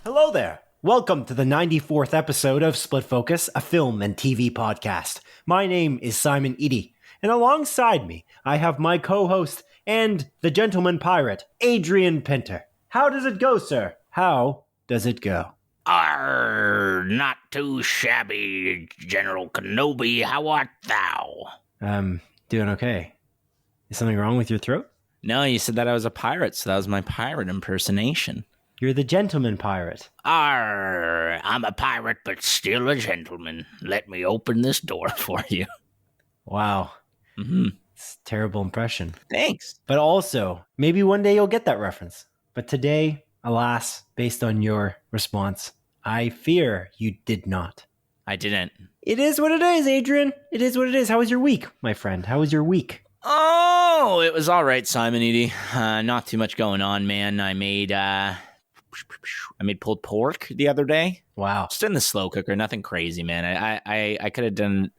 Hello there. Welcome to the 94th episode of Split Focus, a film and TV podcast. My name is Simon Eady, and alongside me, I have my co-host and the gentleman pirate, Adrian Pinter. How does it go, sir? How does it go? Not too shabby, General Kenobi. How art thou? Doing okay. Is something wrong with your throat? No, you said that I was a pirate, so that was my pirate impersonation. You're the gentleman pirate. I'm a pirate, but still a gentleman. Let me open this door for you. Wow. Mm-hmm. It's a terrible impression. Thanks. But also, maybe one day you'll get that reference. But today, alas, based on your response, I fear you did not. I didn't. It is what it is, Adrian. It is what it is. How was your week, my friend? How was your week? Oh, it was all right, Simon Eady. Not too much going on, man. I made pulled pork the other day. Wow. Just in the slow cooker, nothing crazy, man. I could have done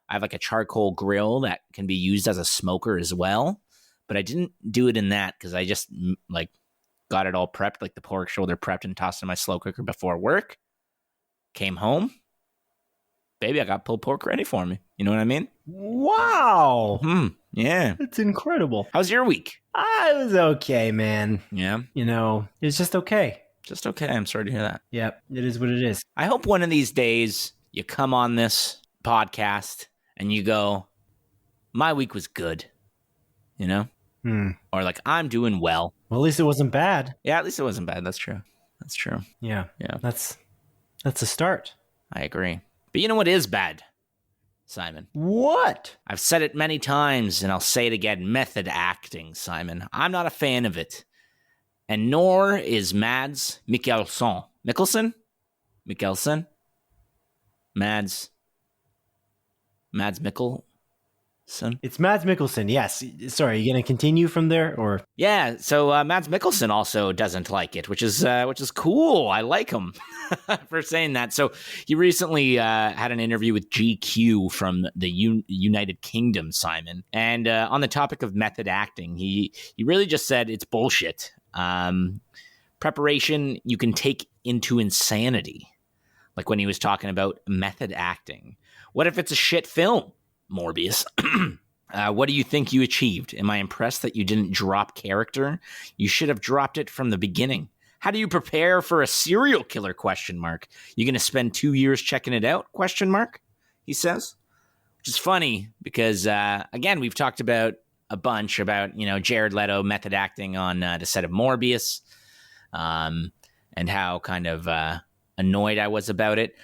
I have like a charcoal grill that can be used as a smoker as well, but I didn't do it in that because I just like got it all prepped, like the pork shoulder prepped and tossed in my slow cooker before work. Came home, baby, I got pulled pork ready for me. You know what I mean? Wow. Yeah. That's incredible. How's your week? I was okay, man. Yeah. You know, it was just okay. Just okay. I'm sorry to hear that. Yep, it is what it is. I hope one of these days you come on this podcast and you go, my week was good. You know? Or like, I'm doing well. Well, at least it wasn't bad. Yeah, at least it wasn't bad. That's true. That's true. Yeah. Yeah. That's a start. I agree. But you know what is bad, Simon? What? I've said it many times, and I'll say it again. Method acting, Simon. I'm not a fan of it. And nor is Mads Mikkelsen. Mikkelsen? Mads Mikkelsen? It's Mads Mikkelsen, yes. Sorry, you going to continue from there, or? Yeah, so Mads Mikkelsen also doesn't like it, which is cool. I like him for saying that. So he recently had an interview with GQ from the United Kingdom, Simon. And on the topic of method acting, he really just said it's bullshit. Preparation you can take into insanity. Like when he was talking about method acting. What if it's a shit film? Morbius. What do you think you achieved? Am I impressed that you didn't drop character? You should have dropped it from the beginning. How do you prepare for a serial killer? ? You going to spend 2 years checking it out? ? He says. Which is funny because, again, we've talked about a bunch about, you know, Jared Leto method acting on the set of Morbius, and how kind of annoyed I was about it.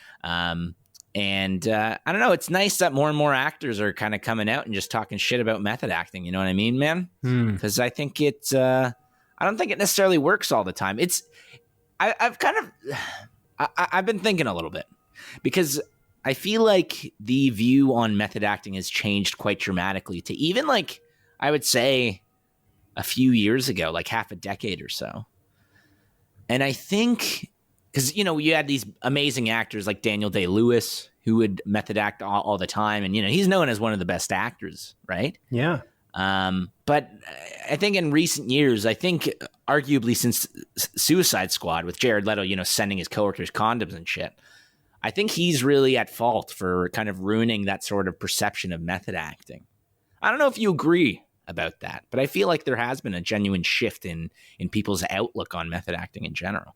And I don't know, it's nice that more and more actors are kind of coming out and just talking shit about method acting. You know what I mean, man? Because I think I don't think it necessarily works all the time. I've been thinking a little bit because I feel like the view on method acting has changed quite dramatically to even like, I would say a few years ago, like half a decade or so. And I think... because, you know, you had these amazing actors like Daniel Day-Lewis who would method act all the time. And, you know, he's known as one of the best actors, right? Yeah. But I think in recent years, I think arguably since Suicide Squad with Jared Leto, you know, sending his coworkers condoms and shit, I think he's really at fault for kind of ruining that sort of perception of method acting. I don't know if you agree about that, but I feel like there has been a genuine shift in people's outlook on method acting in general.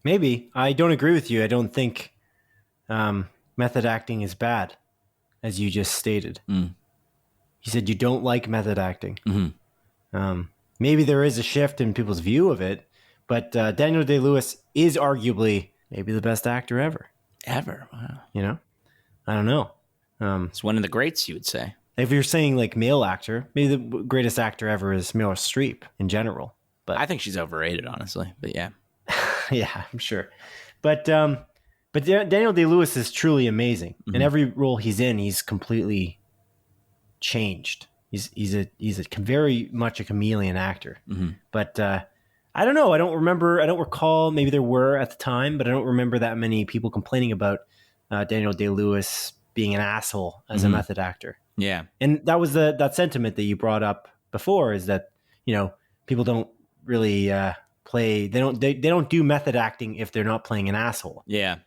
Maybe. I don't agree with you. I don't think method acting is bad, as you just stated. You said you don't like method acting. Maybe there is a shift in people's view of it, but Daniel Day-Lewis is arguably maybe the best actor ever. Wow. You know? I don't know. It's one of the greats, you would say. If you're saying like male actor, maybe the greatest actor ever is Meryl Streep in general. But I think she's overrated, honestly. But yeah. Yeah, I'm sure. But Daniel Day-Lewis is truly amazing. In every role he's in, he's completely changed. He's a very much a chameleon actor. But I don't know. I don't recall. Maybe there were at the time, but I don't remember that many people complaining about Daniel Day-Lewis being an asshole as a method actor. Yeah. And that was that sentiment that you brought up before, is that, people don't really play. They don't do method acting if they're not playing an asshole. Yeah.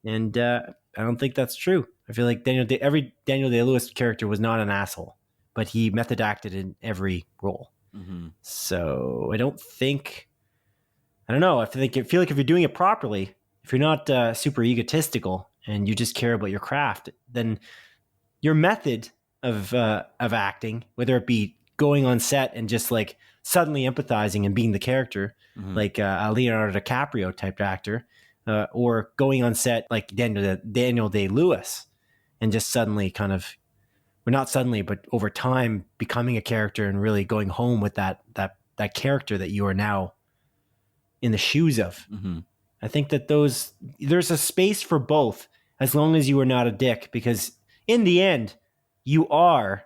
And I don't think that's true. I feel like every Daniel Day-Lewis character was not an asshole, but he method acted in every role. So I don't know. I feel like if you're doing it properly, if you're not super egotistical and you just care about your craft, then your method of acting, whether it be going on set and just like suddenly empathizing and being the character, like a Leonardo DiCaprio type actor, or going on set like Daniel Day-Lewis and just suddenly not suddenly, but over time becoming a character and really going home with that character that you are now in the shoes of. I think that there's a space for both, as long as you are not a dick, because in the end, you are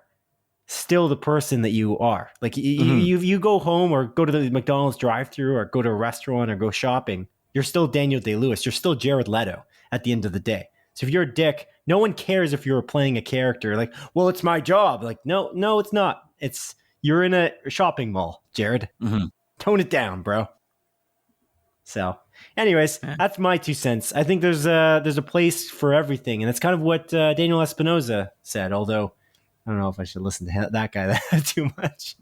still the person that you are. Like you go home or go to the McDonald's drive-thru or go to a restaurant or go shopping, you're still Daniel Day-Lewis. You're still Jared Leto at the end of the day. So if you're a dick, no one cares if you're playing a character like, well, it's my job. Like, no, it's not. You're in a shopping mall, Jared. Tone it down, bro. So anyways, that's my 2 cents. I think there's a place for everything. And that's kind of what Daniel Espinosa said, although I don't know if I should listen to that guy too much,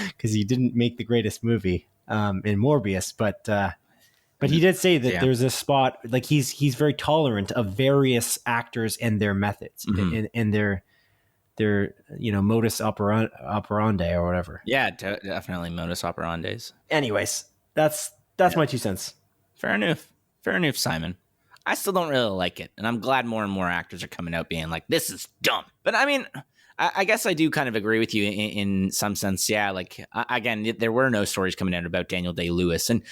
because he didn't make the greatest movie in Morbius. But he did say that there's a spot, like he's very tolerant of various actors and their methods and their modus operandi or whatever. Yeah, definitely modus operandis. Anyways, that's my 2 cents. Fair enough, Simon. I still don't really like it, and I'm glad more and more actors are coming out being like, this is dumb. But I mean, I guess I do kind of agree with you in some sense. Yeah, like, again, there were no stories coming out about Daniel Day-Lewis. And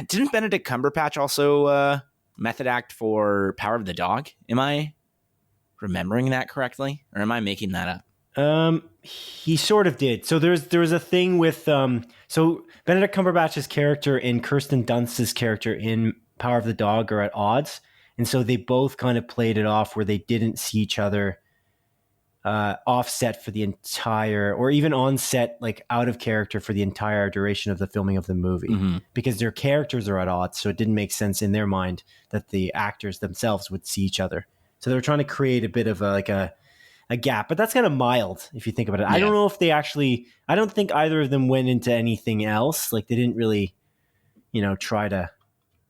didn't Benedict Cumberbatch also method act for Power of the Dog? Am I remembering that correctly? Or am I making that up? He sort of did. So there was a thing with so Benedict Cumberbatch's character and Kirsten Dunst's character in Power of the Dog are at odds, and so they both kind of played it off where they didn't see each other offset for the entire, or even on set, like out of character for the entire duration of the filming of the movie, because their characters are at odds. So it didn't make sense in their mind that the actors themselves would see each other. So they were trying to create a bit of a gap, but that's kind of mild if you think about it. Yeah. I don't know if I don't think either of them went into anything else. Like they didn't really, try to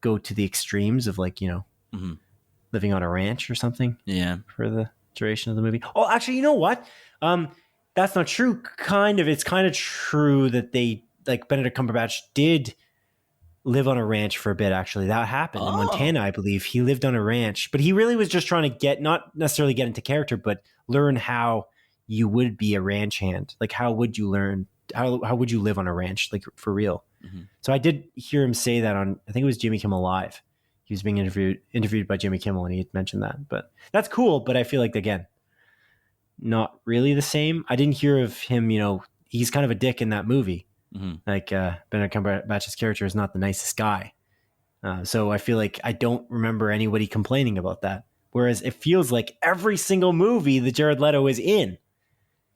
go to the extremes of like, living on a ranch or something. Yeah. For the duration of the movie. Oh, actually, you know what? That's not true. It's kind of true that they, like, Benedict Cumberbatch did live on a ranch for a bit. Actually, that happened in Montana, I believe. He lived on a ranch, but he really was just trying to not necessarily get into character, but learn how you would be a ranch hand. Like, how would you learn? How would you live on a ranch, like for real? So I did hear him say that on, I think it was Jimmy Kimmel Live. He was being interviewed by Jimmy Kimmel, and he had mentioned that. But that's cool. But I feel like, again, not really the same. I didn't hear of him, he's kind of a dick in that movie. Like Benedict Cumberbatch's character is not the nicest guy. So I feel like I don't remember anybody complaining about that. Whereas it feels like every single movie that Jared Leto is in,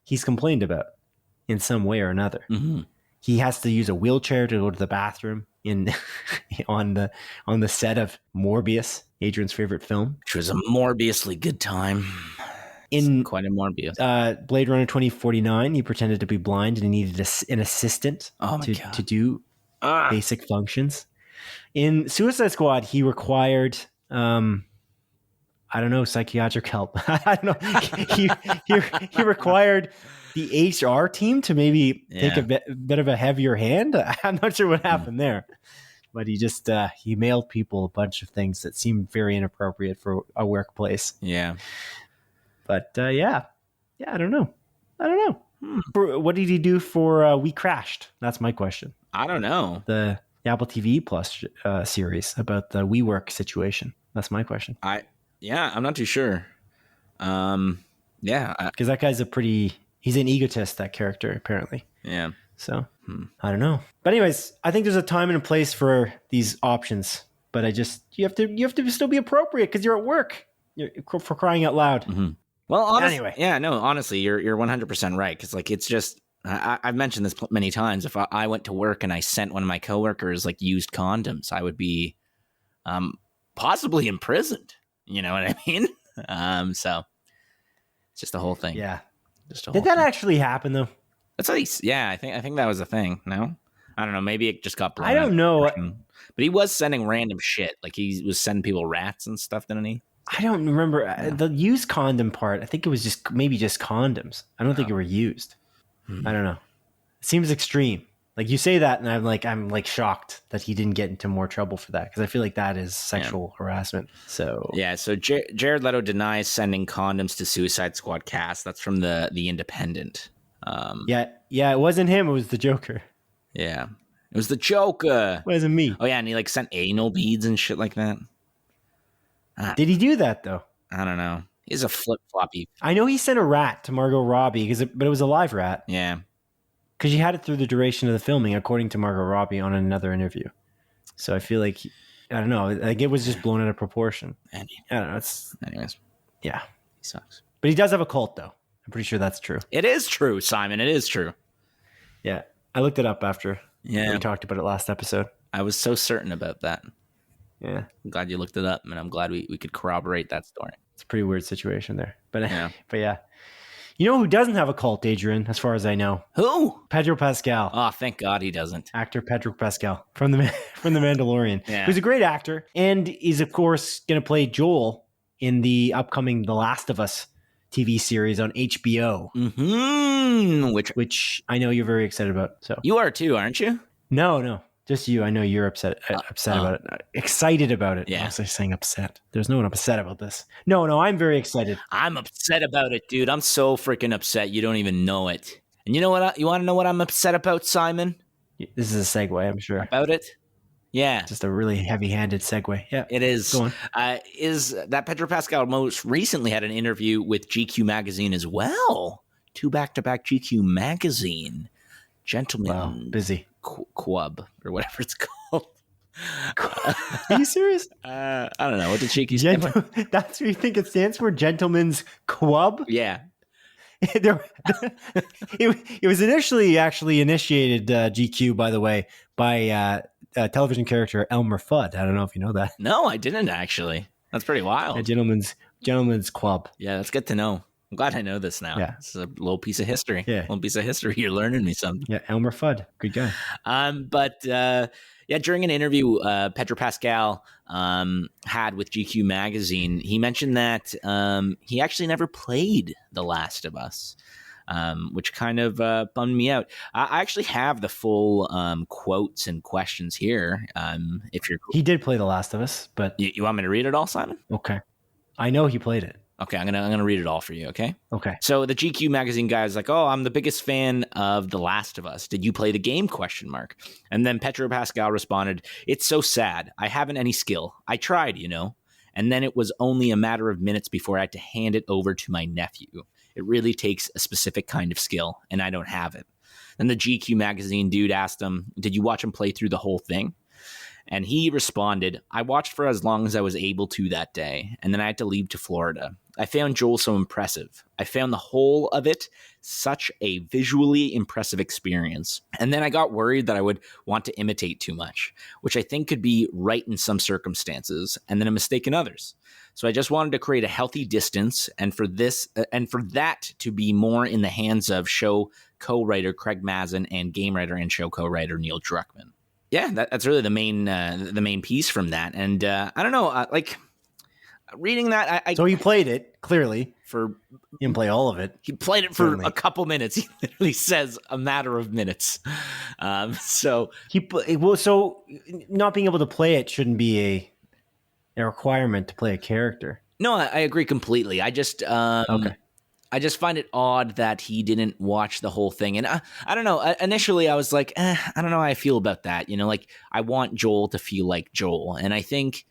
he's complained about in some way or another. He has to use a wheelchair to go to the bathroom on the set of Morbius, Adrian's favorite film, which was a Morbiusly good time. In quite a Morbius. Blade Runner 2049, he pretended to be blind and he needed an assistant to do basic functions. In Suicide Squad, he required psychiatric help. I don't know. He required the HR team to maybe take a bit of a heavier hand. I'm not sure what happened there, but he just he mailed people a bunch of things that seemed very inappropriate for a workplace. Yeah, but I don't know. What did he do for We Crashed? That's my question. I don't know. The Apple TV Plus series about the WeWork situation. That's my question. I'm not too sure. Because that guy's a pretty He's an egotist, that character, apparently. Yeah. So I don't know. But anyways, I think there's a time and a place for these options. But you have to still be appropriate because you're at work. For crying out loud. Mm-hmm. Well, honestly, anyway. Yeah, no, honestly, you're 100% right. Because like, it's just, I've mentioned this many times. If I went to work and I sent one of my coworkers like used condoms, I would be possibly imprisoned. You know what I mean? So it's just the whole thing. Yeah. Did that actually happen though? That's what I think that was a thing. No, I don't know. Maybe it just got blown. I don't know. But he was sending random shit. Like he was sending people rats and stuff, didn't he? I don't remember the used condom part. I think it was just condoms. I don't think it were used. I don't know. It seems extreme. Like you say that, and I'm shocked that he didn't get into more trouble for that because I feel like that is sexual harassment. So So Jared Leto denies sending condoms to Suicide Squad cast. That's from the Independent. Yeah, it wasn't him. It was the Joker. Yeah, it was the Joker. It wasn't me. Oh yeah, and he like sent anal beads and shit like that. Did he do that though? I don't know. He's a flip floppy. I know he sent a rat to Margot Robbie but it was a live rat. Yeah. Because she had it through the duration of the filming, according to Margot Robbie on another interview. So I feel like, I don't know, like it was just blown out of proportion. I don't know. Anyways. Yeah. He sucks. But he does have a cult, though. I'm pretty sure that's true. It is true, Simon. It is true. Yeah. I looked it up after we talked about it last episode. I was so certain about that. Yeah. I'm glad you looked it up, and I'm glad we could corroborate that story. It's a pretty weird situation there. But yeah. You know who doesn't have a cult, Adrian, as far as I know? Who? Pedro Pascal. Oh, thank God he doesn't. Actor Pedro Pascal from the Mandalorian. Yeah. Who's a great actor and is, of course, going to play Joel in the upcoming The Last of Us TV series on HBO. Mm-hmm. Which I know you're very excited about. So you are too, aren't you? No. Just you. I know you're upset about it. Excited about it. Yeah. I was saying upset. There's no one upset about this. No, I'm very excited. I'm upset about it, dude. I'm so freaking upset. You don't even know it. And you know what? You want to know what I'm upset about, Simon? This is a segue, I'm sure. About it? Yeah. Just a really heavy-handed segue. Yeah. It is. Go on. Is that Pedro Pascal most recently had an interview with GQ magazine as well. 2 back-to-back GQ magazine. Gentlemen. Wow, busy. Quub or whatever it's called. Are you serious? I don't know. What did Cheeky say? That's what you think it stands for? Gentlemen's Quub? Yeah. It was initially actually initiated, GQ, by the way, by television character Elmer Fudd. I don't know if you know that. No, I didn't actually. That's pretty wild. Gentlemen's Quub. Yeah, that's good to know. I'm glad I know this now. Yeah. This is a little piece of history. Yeah. Little piece of history. You're learning me something. Yeah, Elmer Fudd. Good guy. But during an interview Pedro Pascal had with GQ magazine, he mentioned that he actually never played The Last of Us, which kind of bummed me out. I actually have the full quotes and questions here. If you're, he did play The Last of Us, but you want me to read it all, Simon? Okay, I know he played it. Okay, I'm gonna read it all for you. Okay. Okay. So the GQ magazine guy is like, "Oh, I'm the biggest fan of The Last of Us. Did you play the game?" ? And then Pedro Pascal responded, "It's so sad. I haven't any skill. I tried, and then it was only a matter of minutes before I had to hand it over to my nephew. It really takes a specific kind of skill, and I don't have it." Then the GQ magazine dude asked him, "Did you watch him play through the whole thing?" And he responded, "I watched for as long as I was able to that day, and then I had to leave to Florida. I found Joel so impressive. I found the whole of it such a visually impressive experience. And then I got worried that I would want to imitate too much, which I think could be right in some circumstances, and then a mistake in others. So I just wanted to create a healthy distance, and for that to be more in the hands of show co-writer Craig Mazin and game writer and show co-writer Neil Druckmann." Yeah, that's really the main piece from that. And I don't know, reading that, so he played it clearly. He didn't play all of it. He played it for a couple minutes. He literally says a matter of minutes. So not being able to play it shouldn't be a requirement to play a character. No, I agree completely. I just okay. I just find it odd that he didn't watch the whole thing. And I don't know. Initially, I was like, I don't know how I feel about that. I want Joel to feel like Joel. And I think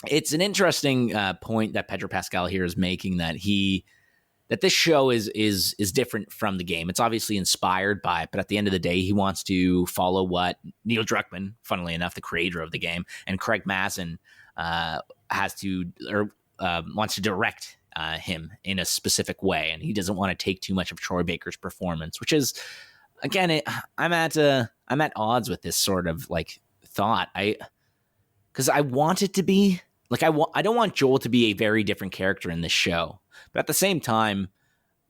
it's an interesting point that Pedro Pascal here is making, that that this show is different from the game. It's obviously inspired by it, but at the end of the day, he wants to follow what Neil Druckmann, funnily enough, the creator of the game, and Craig Mazin wants to direct him in a specific way, and he doesn't want to take too much of Troy Baker's performance, which is, again, I'm at odds with this sort of like thought. Because I want it to be like I don't want Joel to be a very different character in this show, but at the same time,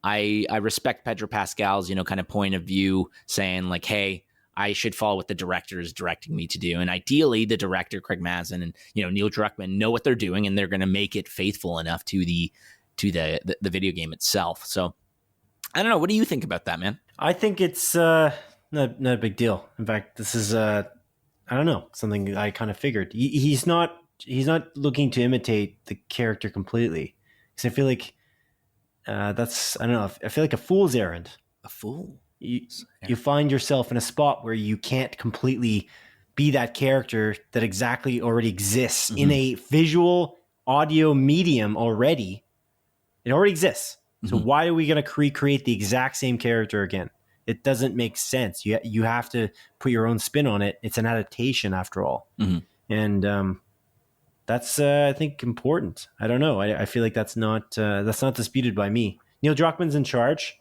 I respect Pedro Pascal's kind of point of view, saying like, hey, I should follow what the director is directing me to do, and ideally, the director Craig Mazin and Neil Druckmann know what they're doing, and they're going to make it faithful enough to the video game itself. So I don't know. What do you think about that, man? I think it's not a big deal. In fact, this is I don't know, something I kind of figured. He's not looking to imitate the character completely, because I feel like that's, I don't know, I feel like a fool's errand. A fool. You find yourself in a spot where you can't completely be that character that exactly already exists in a visual audio medium already. It already exists. So why are we going to recreate the exact same character again? It doesn't make sense. You have to put your own spin on it. It's an adaptation after all. And that's, I think, important. I don't know. I feel like that's not disputed by me. Neil Druckmann's in charge.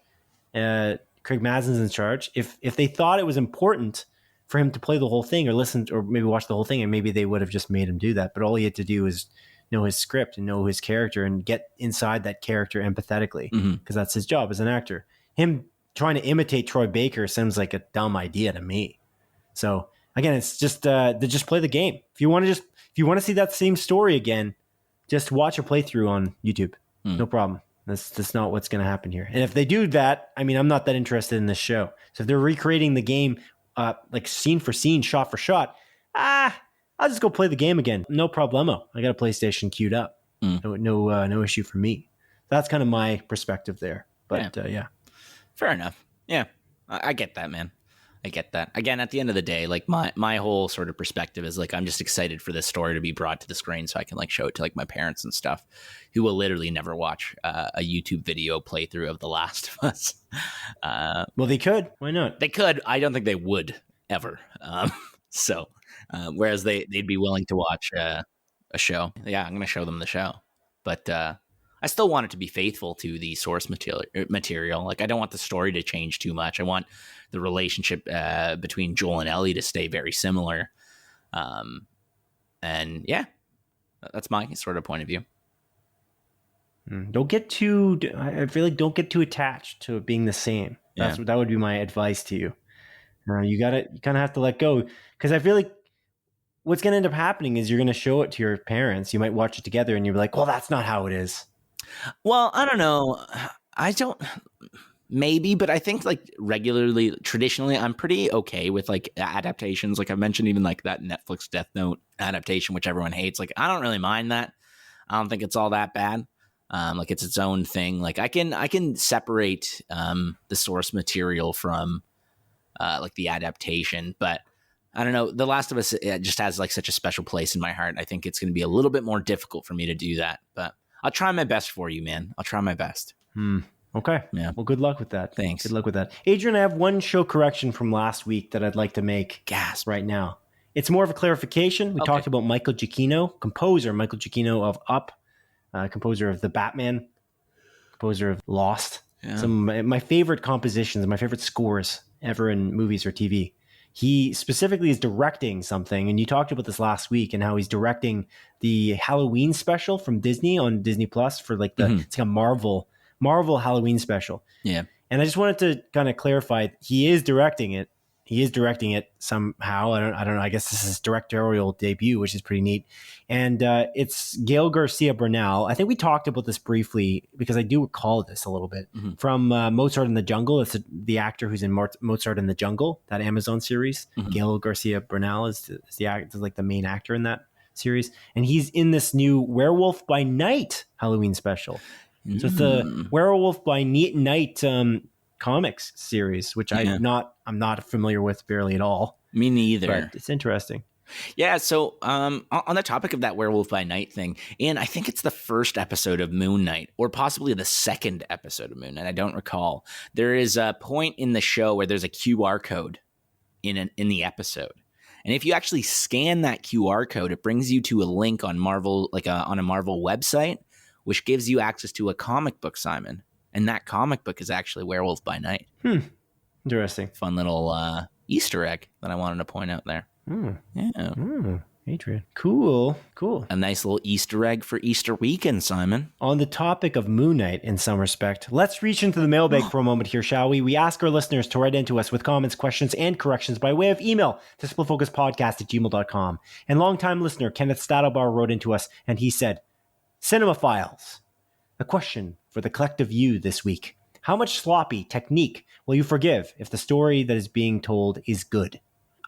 Craig Mazin's in charge. If they thought it was important for him to play the whole thing or listen or maybe watch the whole thing, and maybe they would have just made him do that. But all he had to do is know his script and know his character and get inside that character empathetically, because that's his job as an actor. Him trying to imitate Troy Baker sounds like a dumb idea to me. So again, it's just to just play the game. If you want to see that same story again, just watch a playthrough on YouTube. No problem. That's not what's going to happen here. And if they do that, I mean, I'm not that interested in this show. So if they're recreating the game like scene for scene, shot for shot, I'll just go play the game again. No problemo. I got a PlayStation queued up. No issue for me. That's kind of my perspective there. But yeah. Fair enough. Yeah, I get that, man. I get that. Again, at the end of the day, like my whole sort of perspective is like, I'm just excited for this story to be brought to the screen so I can like show it to like my parents and stuff, who will literally never watch a YouTube video playthrough of The Last of Us. Well, they could. Why not? They could. I don't think they would ever. Whereas they'd be willing to watch a show. Yeah, I'm going to show them the show. But I still want it to be faithful to the source material. Like, I don't want the story to change too much. I want the relationship between Joel and Ellie to stay very similar. And yeah, that's my sort of point of view. Don't get too, I feel like don't get too attached to it being the same. That would be my advice to you. You kind of have to let go, because I feel like what's going to end up happening is you're going to show it to your parents. You might watch it together and you're like, well, that's not how it is. Well, I don't know. Maybe, but I think like traditionally, I'm pretty okay with like adaptations. Like I mentioned, even like that Netflix Death Note adaptation, which everyone hates. Like I don't really mind that. I don't think it's all that bad. Like it's its own thing. Like I can separate the source material from like the adaptation, but I don't know. The Last of Us just has like such a special place in my heart. I think it's going to be a little bit more difficult for me to do that, but I'll try my best for you, man. I'll try my best. Okay. Yeah. Well, good luck with that. Thanks. Good luck with that. Adrian, I have one show correction from last week that I'd like to make. Gasp. Right now. It's more of a clarification. We talked about Michael Giacchino, composer Michael Giacchino of Up, composer of The Batman, composer of Lost. Yeah. Some of my favorite compositions, my favorite scores ever in movies or TV. He specifically is directing something, and you talked about this last week, and how he's directing the Halloween special from Disney on Disney Plus for like it's like a Marvel Halloween special. Yeah. And I just wanted to kind of clarify, he is directing it. He is directing it somehow. I don't know. I guess this is his directorial debut, which is pretty neat. And it's Gael Garcia Bernal. I think we talked about this briefly because I do recall this a little bit from Mozart in the Jungle. It's the actor who's in Mozart in the Jungle, that Amazon series. Gael Garcia Bernal is like the main actor in that series. And he's in this new Werewolf by Night Halloween special. So it's the Werewolf by Night comics series, which I'm not familiar with barely at all. Me neither. But it's interesting. Yeah, so on the topic of that Werewolf by Night thing, and I think it's the first episode of Moon Knight, or possibly the second episode of Moon Knight, I don't recall. There is a point in the show where there's a QR code in the episode. And if you actually scan that QR code, it brings you to a link on Marvel, on a Marvel website, which gives you access to a comic book, Simon. And that comic book is actually Werewolf by Night. Interesting. Fun little Easter egg that I wanted to point out there. Yeah. Adrian. Cool. A nice little Easter egg for Easter weekend, Simon. On the topic of Moon Knight in some respect, let's reach into the mailbag for a moment here, shall we? We ask our listeners to write into us with comments, questions, and corrections by way of email to splitfocuspodcast@gmail.com. And longtime listener Kenneth Stadelbauer wrote into us, and he said, Cinemaphiles, a question for the collective you this week. How much sloppy technique will you forgive if the story that is being told is good?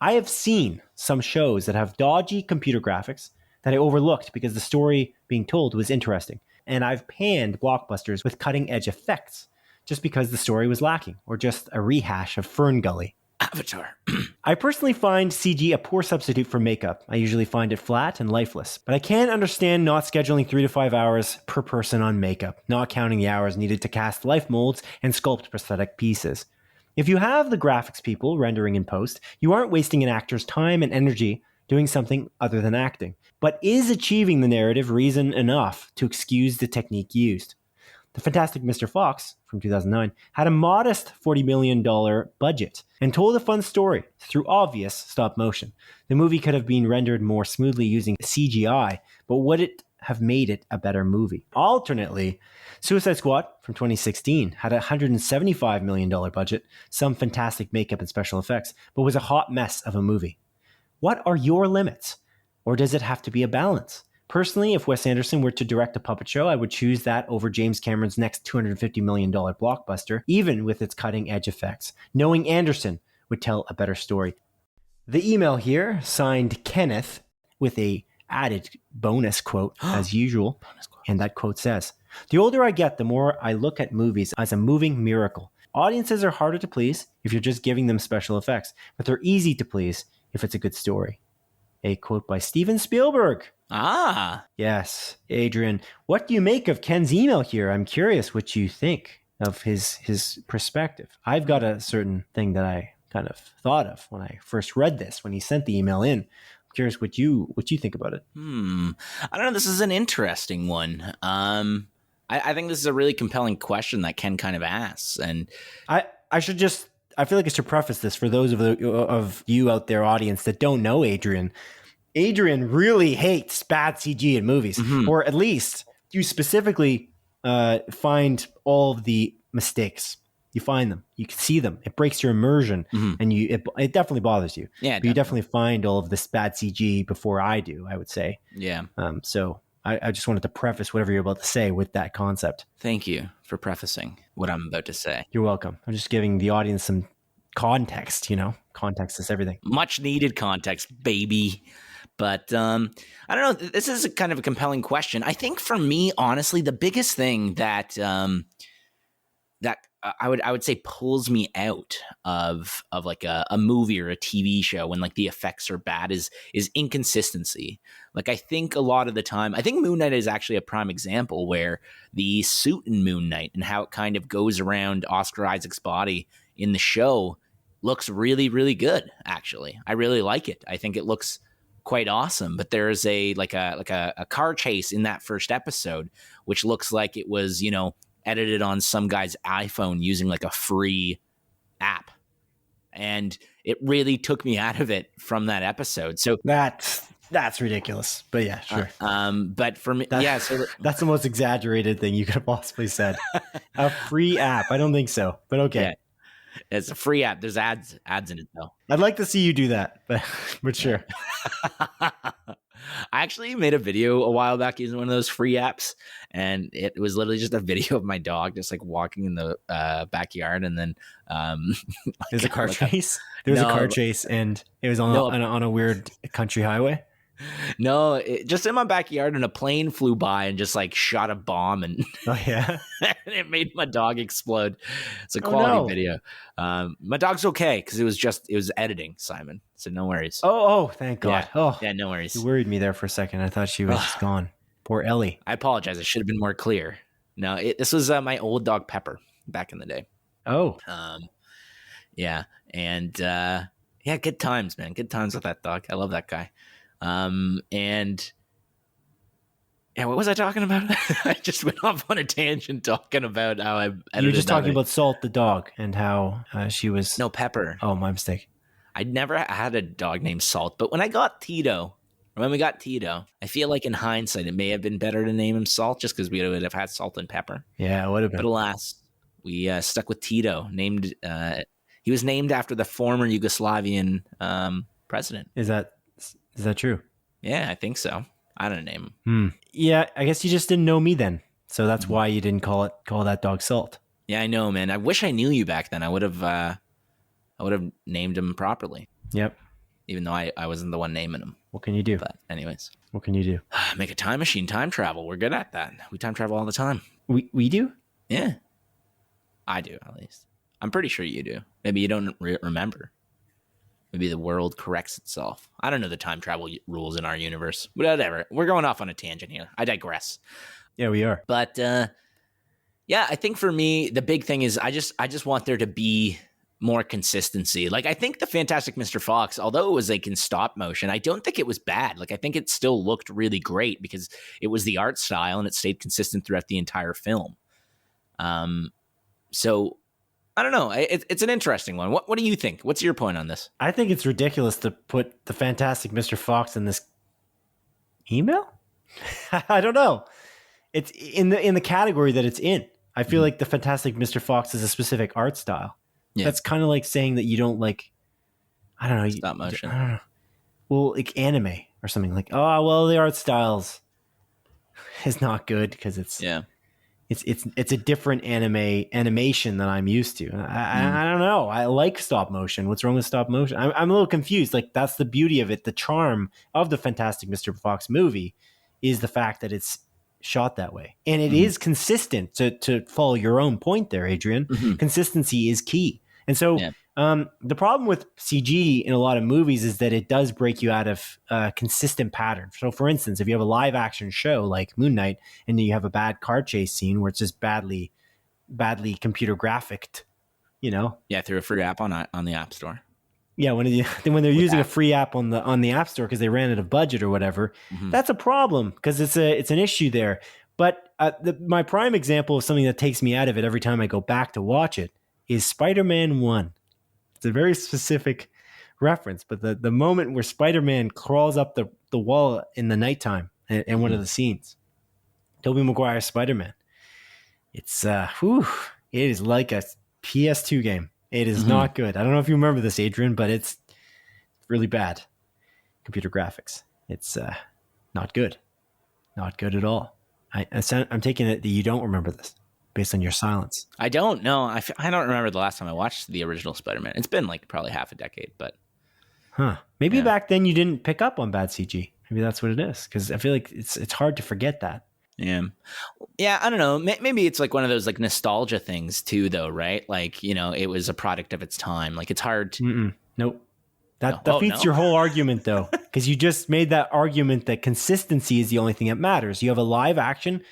I have seen some shows that have dodgy computer graphics that I overlooked because the story being told was interesting. And I've panned blockbusters with cutting edge effects just because the story was lacking, or just a rehash of Fern Gully. Avatar. I personally find CG a poor substitute for makeup. I usually find it flat and lifeless. But I can understand not scheduling 3 to 5 hours per person on makeup, not counting the hours needed to cast life molds and sculpt prosthetic pieces. If you have the graphics people rendering in post, you aren't wasting an actor's time and energy doing something other than acting, but is achieving the narrative reason enough to excuse the technique used. The Fantastic Mr. Fox from 2009 had a modest $40 million budget and told a fun story through obvious stop motion. The movie could have been rendered more smoothly using CGI, but would it have made it a better movie? Alternately, Suicide Squad from 2016 had a $175 million budget, some fantastic makeup and special effects, but was a hot mess of a movie. What are your limits? Or does it have to be a balance? Personally, if Wes Anderson were to direct a puppet show, I would choose that over James Cameron's next $250 million blockbuster, even with its cutting-edge effects, knowing Anderson would tell a better story. The email here, signed Kenneth, with a added bonus quote, as usual, and that quote says, "The older I get, the more I look at movies as a moving miracle. Audiences are harder to please if you're just giving them special effects, but they're easy to please if it's a good story." A quote by Steven Spielberg. Ah. Yes. Adrian, what do you make of Ken's email here? I'm curious what you think of his perspective. I've got a certain thing that I kind of thought of when I first read this, when he sent the email in. I'm curious what you think about it. I don't know. This is an interesting one. I think this is a really compelling question that Ken kind of asks. And I feel like I should preface this for those of you out there, audience, that don't know Adrian. Adrian really hates bad CG in movies, or at least you specifically find all of the mistakes. You find them, you can see them. It breaks your immersion, and it definitely bothers you. Yeah, but you definitely find all of this bad CG before I do, I would say. Yeah. So I just wanted to preface whatever you're about to say with that concept. Thank you for prefacing what I'm about to say. You're welcome. I'm just giving the audience some context. Context is everything. Much needed context, baby. But I don't know. This is a kind of a compelling question. I think for me, honestly, the biggest thing that that I would say pulls me out of like a movie or a TV show when like the effects are bad is inconsistency. Like I think a lot of the time, I think Moon Knight is actually a prime example where the suit in Moon Knight and how it kind of goes around Oscar Isaac's body in the show looks really, really good. Actually, I really like it. I think it looks quite awesome. But there's a car chase in that first episode, which looks like it was, edited on some guy's iPhone using like a free app. And it really took me out of it from that episode. So that's ridiculous. But yeah, sure. But for me, so that's the most exaggerated thing you could have possibly said. A free app. I don't think so, but okay. Yeah. It's a free app. There's ads in it though. I'd like to see you do that, but sure. I actually made a video a while back using one of those free apps, and it was literally just a video of my dog just like walking in the backyard, and then there's a car chase. There was a car chase, and it was on a weird country highway. No, just in my backyard, and a plane flew by and just like shot a bomb, and Oh yeah. it made my dog explode. It's a Oh quality no. video. My dog's okay because it was editing, Simon. So no worries. Oh, thank God. Yeah, no worries. You worried me there for a second. I thought she was just gone. Poor Ellie. I apologize. I should have been more clear. No, this was my old dog Pepper back in the day. Oh. Yeah, and yeah, good times, man. Good times with that dog. I love that guy. And yeah, what was I talking about? I just went off on a tangent talking about how I. You were just talking about Salt the dog and how she was. No, Pepper. Oh, my mistake. I'd never had a dog named Salt, but when we got Tito, I feel like in hindsight, it may have been better to name him Salt just because we would have had Salt and Pepper. Yeah, it would have been. But alas, we stuck with Tito. He was named after the former Yugoslavian president. Is that true? Yeah, I think so. I don't name him. Yeah, I guess you just didn't know me then, so that's why you didn't call that dog Salt. Yeah, I know, man. I wish I knew you back then. I would have named him properly. Yep. Even though I wasn't the one naming him. What can you do? But anyways, what can you do? Make a time machine, time travel. We're good at that. We time travel all the time. We do? Yeah, I do at least. I'm pretty sure you do. Maybe you don't remember. Maybe the world corrects itself. I don't know the time travel rules in our universe. Whatever. We're going off on a tangent here. I digress. Yeah, we are. But yeah, I think for me, the big thing is I just want there to be more consistency. Like, I think the Fantastic Mr. Fox, although it was like in stop motion, I don't think it was bad. Like, I think it still looked really great because it was the art style and it stayed consistent throughout the entire film. So I don't know. It's an interesting one. What do you think? What's your point on this? I think it's ridiculous to put the Fantastic Mr. Fox in this email. I don't know. It's in the category that it's in. I feel like the Fantastic Mr. Fox is a specific art style. Yeah. That's kind of like saying that you don't like, I don't know. Stop motion. I don't know. Well, like anime or something like, oh, well, the art styles is not good because it's a different animation than I'm used to. I don't know. I like stop motion. What's wrong with stop motion? I'm a little confused. Like, that's the beauty of it. The charm of the Fantastic Mr. Fox movie is the fact that it's shot that way. And it is consistent, to follow your own point there, Adrian. Consistency is key. And so the problem with CG in a lot of movies is that it does break you out of consistent patterns. So for instance, if you have a live action show like Moon Knight and you have a bad car chase scene where it's just badly computer graphicked, you know? Yeah, through a free app on the App Store. Yeah, when they're using a free app on the App Store because they ran out of budget or whatever, that's a problem because it's an issue there. But my prime example of something that takes me out of it every time I go back to watch it is Spider-Man 1. It's a very specific reference, but the moment where Spider-Man crawls up the wall in the nighttime in one of the scenes, Tobey Maguire's Spider-Man, it's it is like a PS2 game. It is not good. I don't know if you remember this, Adrian, but it's really bad. Computer graphics. It's not good. Not good at all. I'm taking it that you don't remember this based on your silence. I don't know. I don't remember the last time I watched the original Spider-Man. It's been like probably half a decade, but. Maybe back then you didn't pick up on bad CG. Maybe that's what it is. Because I feel like it's hard to forget that. Yeah, I don't know. Maybe it's like one of those like nostalgia things too, though, right? Like, you know, it was a product of its time. Like, it's hard. Nope. That defeats your whole argument, though, because you just made that argument that consistency is the only thing that matters. You have a live action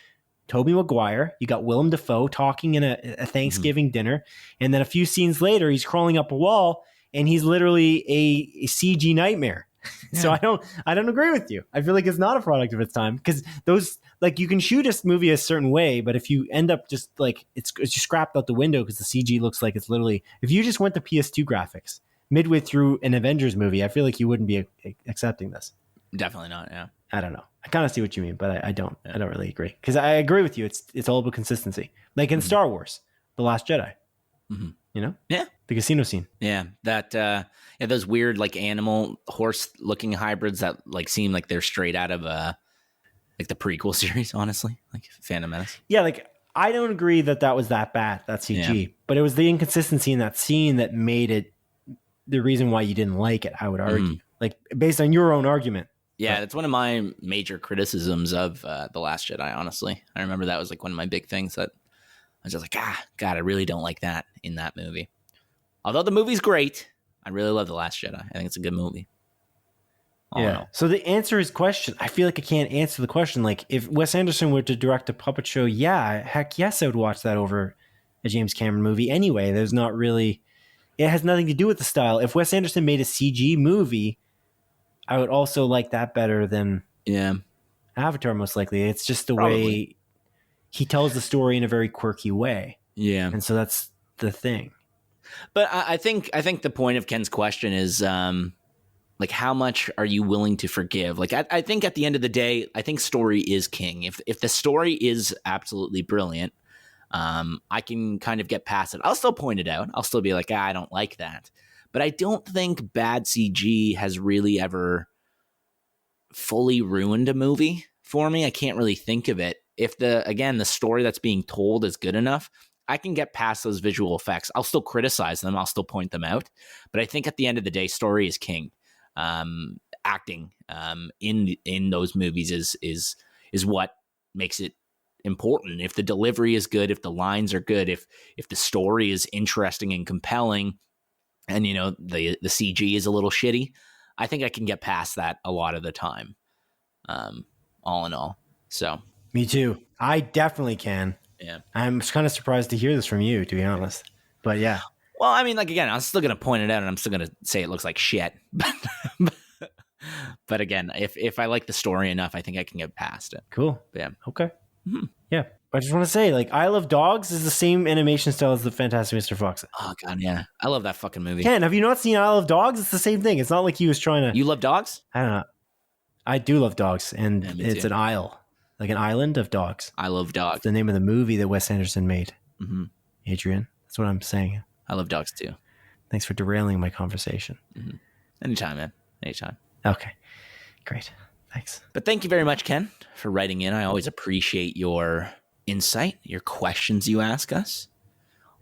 Tobey Maguire. You got Willem Dafoe talking in a Thanksgiving dinner, and then a few scenes later, he's crawling up a wall, and he's literally a CG nightmare. Yeah. So I don't agree with you. I feel like it's not a product of its time because those, like, you can shoot a movie a certain way, but if you end up just like it's just scrapped out the window because the CG looks like it's literally, if you just went to PS2 graphics midway through an Avengers movie, I feel like you wouldn't be accepting this. Definitely not. Yeah. I don't know. I kind of see what you mean, but I don't really agree because I agree with you. It's all about consistency. Like in Star Wars, The Last Jedi. You know? Yeah. The casino scene. Yeah. That, those weird, like, animal horse looking hybrids that, like, seem like they're straight out of, like, the prequel series, honestly. Like, Phantom Menace. Yeah. Like, I don't agree that was that bad, that CG, but it was the inconsistency in that scene that made it the reason why you didn't like it, I would argue. Like, based on your own argument. Yeah, that's one of my major criticisms of The Last Jedi, honestly. I remember that was like one of my big things that I was just like, God, I really don't like that in that movie. Although the movie's great, I really love The Last Jedi. I think it's a good movie. Yeah. So the answer is question. I feel like I can't answer the question. Like, if Wes Anderson were to direct a puppet show, yeah, heck yes, I would watch that over a James Cameron movie. Anyway, there's not really... It has nothing to do with the style. If Wes Anderson made a CG movie, I would also like that better than Avatar, most likely. It's just the way he tells the story in a very quirky way. Yeah. And so that's the thing. But I think the point of Ken's question is, like, how much are you willing to forgive? Like, I think at the end of the day, I think story is king. If the story is absolutely brilliant, I can kind of get past it. I'll still point it out. I'll still be like, I don't like that. But I don't think bad CG has really ever fully ruined a movie for me. I can't really think of it. If the story that's being told is good enough, I can get past those visual effects. I'll still criticize them. I'll still point them out. But I think at the end of the day, story is king. Acting in those movies is what makes it important. If the delivery is good, if the lines are good, if the story is interesting and compelling, and the CG is a little shitty, I think I can get past that a lot of the time. All in all, so me too. I definitely can. Yeah, I'm kind of surprised to hear this from you, to be honest. But yeah. Well, I mean, like, again, I'm still gonna point it out, and I'm still gonna say it looks like shit. But again, if I like the story enough, I think I can get past it. Cool. Yeah. Okay. Mm-hmm. Yeah. I just want to say, like, I Love Dogs is the same animation style as the Fantastic Mr. Fox. Oh God, yeah, I love that fucking movie. Ken, have you not seen I Love Dogs? It's the same thing. It's not like he was trying to. You love dogs? I don't know. I do love dogs, and it's an isle, like an island of dogs. I love dogs. It's the name of the movie that Wes Anderson made. Mm-hmm. Adrian, that's what I'm saying. I love dogs too. Thanks for derailing my conversation. Mm-hmm. Anytime, man. Anytime. Okay. Great. Thanks. But thank you very much, Ken, for writing in. I always appreciate your insight, your questions you ask us.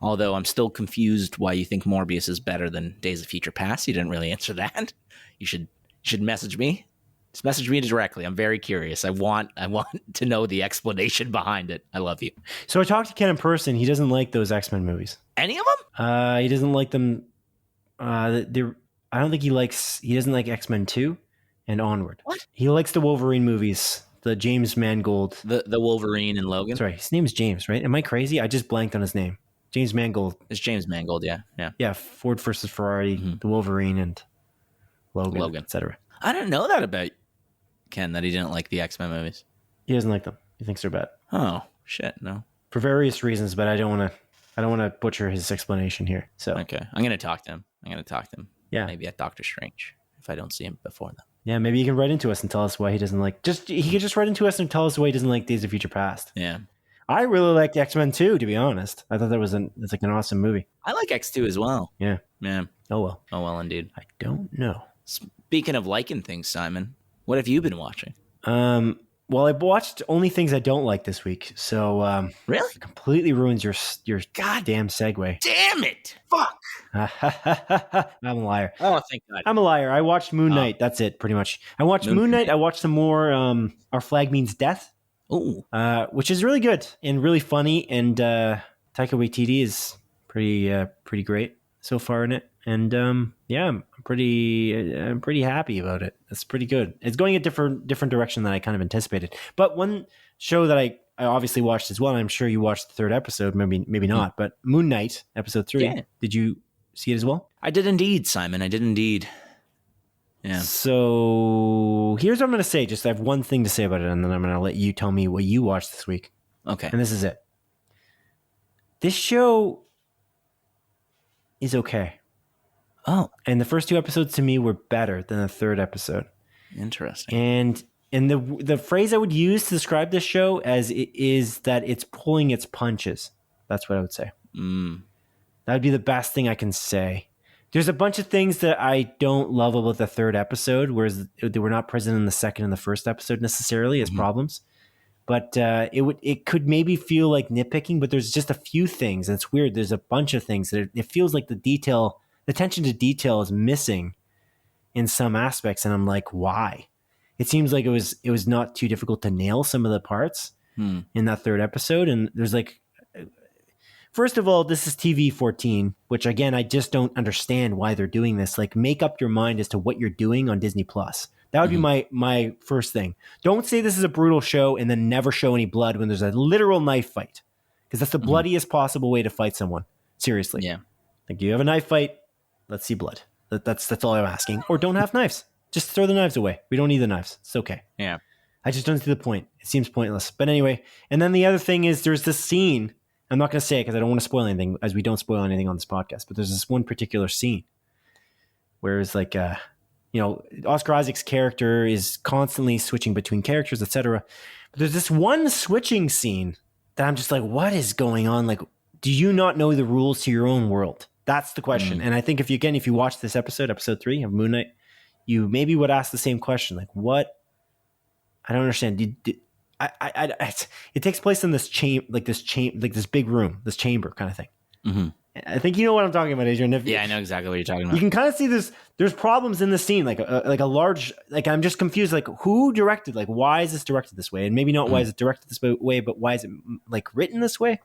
Although I'm still confused why you think Morbius is better than Days of Future Past. You didn't really answer that. You should message me. Just message me directly. I'm very curious. I want to know the explanation behind it. I love you. So I talked to Ken in person. He doesn't like those X-Men movies. Any of them? He doesn't like them. I don't think he doesn't like X-Men 2 and onward. What? He likes the Wolverine movies. The James Mangold. The Wolverine and Logan? Sorry, his name is James, right? Am I crazy? I just blanked on his name. James Mangold. It's James Mangold, yeah. Yeah, Ford versus Ferrari, the Wolverine, and Logan. Etc. I didn't know that about Ken, that he didn't like the X-Men movies. He doesn't like them. He thinks they're bad. Oh, shit, no. For various reasons, but I don't want to butcher his explanation here. So okay, I'm going to talk to him. Yeah. Maybe at Doctor Strange, if I don't see him before then. Yeah, maybe he can write into us and tell us why he doesn't like... He could just write into us and tell us why he doesn't like Days of Future Past. Yeah. I really liked X-Men 2, to be honest. I thought it's like an awesome movie. I like X2 as well. Yeah. Yeah. Oh, well, indeed. I don't know. Speaking of liking things, Simon, what have you been watching? Well, I watched only things I don't like this week. So really? It completely ruins your goddamn segue. Damn it. Fuck. I'm a liar. Oh, thank God. I'm a liar. I watched Moon Knight. That's it, pretty much. I watched Moon Knight. I watched some more Our Flag Means Death. Ooh. Which is really good and really funny. And Taika Waititi is pretty great so far in it. And I'm pretty happy about it. It's pretty good. It's going a different direction than I kind of anticipated. But one show that I obviously watched as well, and I'm sure you watched the third episode, maybe not, but Moon Knight, episode 3. Yeah. Did you see it as well? I did indeed, Simon. I did indeed. Yeah. So here's what I'm going to say. Just I have one thing to say about it, and then I'm going to let you tell me what you watched this week. Okay. And this is it. This show is okay. Oh. And the first 2 episodes to me were better than the third episode. Interesting. And the phrase I would use to describe this show is that it's pulling its punches. That's what I would say. That would be the best thing I can say. There's a bunch of things that I don't love about the third episode, whereas they were not present in the second and the first episode necessarily as problems. But it could maybe feel like nitpicking, but there's just a few things. And it's weird. There's a bunch of things that it feels like the attention to detail is missing in some aspects. And I'm like, why? it seems like it was not too difficult to nail some of the parts in that third episode. And there's like, first of all, this is TV 14, which again, I just don't understand why they're doing this. Like, make up your mind as to what you're doing on Disney Plus. That would be my first thing. Don't say this is a brutal show and then never show any blood when there's a literal knife fight, because that's the bloodiest possible way to fight someone. Seriously. Yeah. Like, you have a knife fight, let's see blood. That's all I'm asking. Or don't have knives. Just throw the knives away. We don't need the knives. It's okay. Yeah. I just don't see the point. It seems pointless. But anyway, and then the other thing is there's this scene. I'm not going to say it because I don't want to spoil anything, as we don't spoil anything on this podcast. But there's this one particular scene where it's like, Oscar Isaac's character is constantly switching between characters, etc. But there's this one switching scene that I'm just like, what is going on? Like, do you not know the rules to your own world? That's the question. And I think if you watch this episode 3 of Moon Knight, you maybe would ask the same question. Like, what? I don't understand. It takes place in this this big room, this chamber kind of thing. Mm-hmm. I think you know what I'm talking about, Adrian. I know exactly what you're talking about. You can kind of see there's problems in the scene, like a large, like, I'm just confused, like, who directed, like, why is this directed this way? And maybe not why is it directed this way, but why is it like written this way?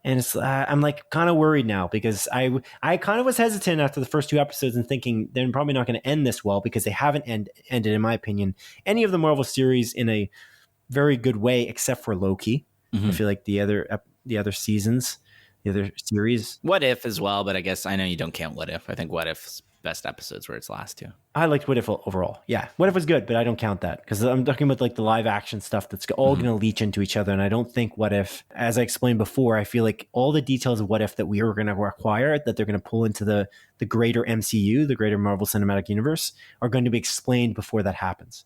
And it's I'm like kind of worried now, because I kind of was hesitant after the first 2 episodes and thinking they're probably not going to end this well, because they haven't ended, in my opinion, any of the Marvel series in a very good way, except for Loki. I feel like the other seasons, the other series. What If as well, but I guess I know you don't count What If. I think What If's best episodes were its last 2. I liked What If overall. Yeah, What If was good, but I don't count that, because I'm talking about like the live action stuff that's all going to leach into each other. And I don't think What If, as I explained before, I feel like all the details of What If that we are going to require, that they're going to pull into the greater MCU, the greater Marvel Cinematic Universe, are going to be explained before that happens.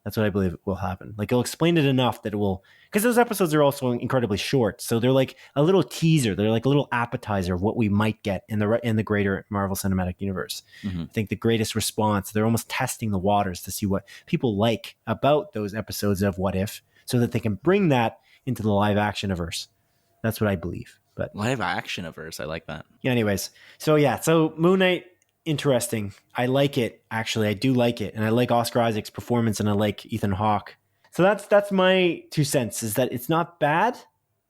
That's what I believe will happen. Like, it'll explain it enough that it will, because those episodes are also incredibly short. So they're like a little teaser. They're like a little appetizer of what we might get in the greater Marvel Cinematic Universe. I think the greatest response, they're almost testing the waters to see what people like about those episodes of What If, so that they can bring that into the live action-averse. That's what I believe. But live action-averse, I like that. Yeah, anyways. So Moon Knight, interesting. I like it, actually. I do like it. And I like Oscar Isaac's performance, and I like Ethan Hawke. So that's my 2 cents, is that it's not bad.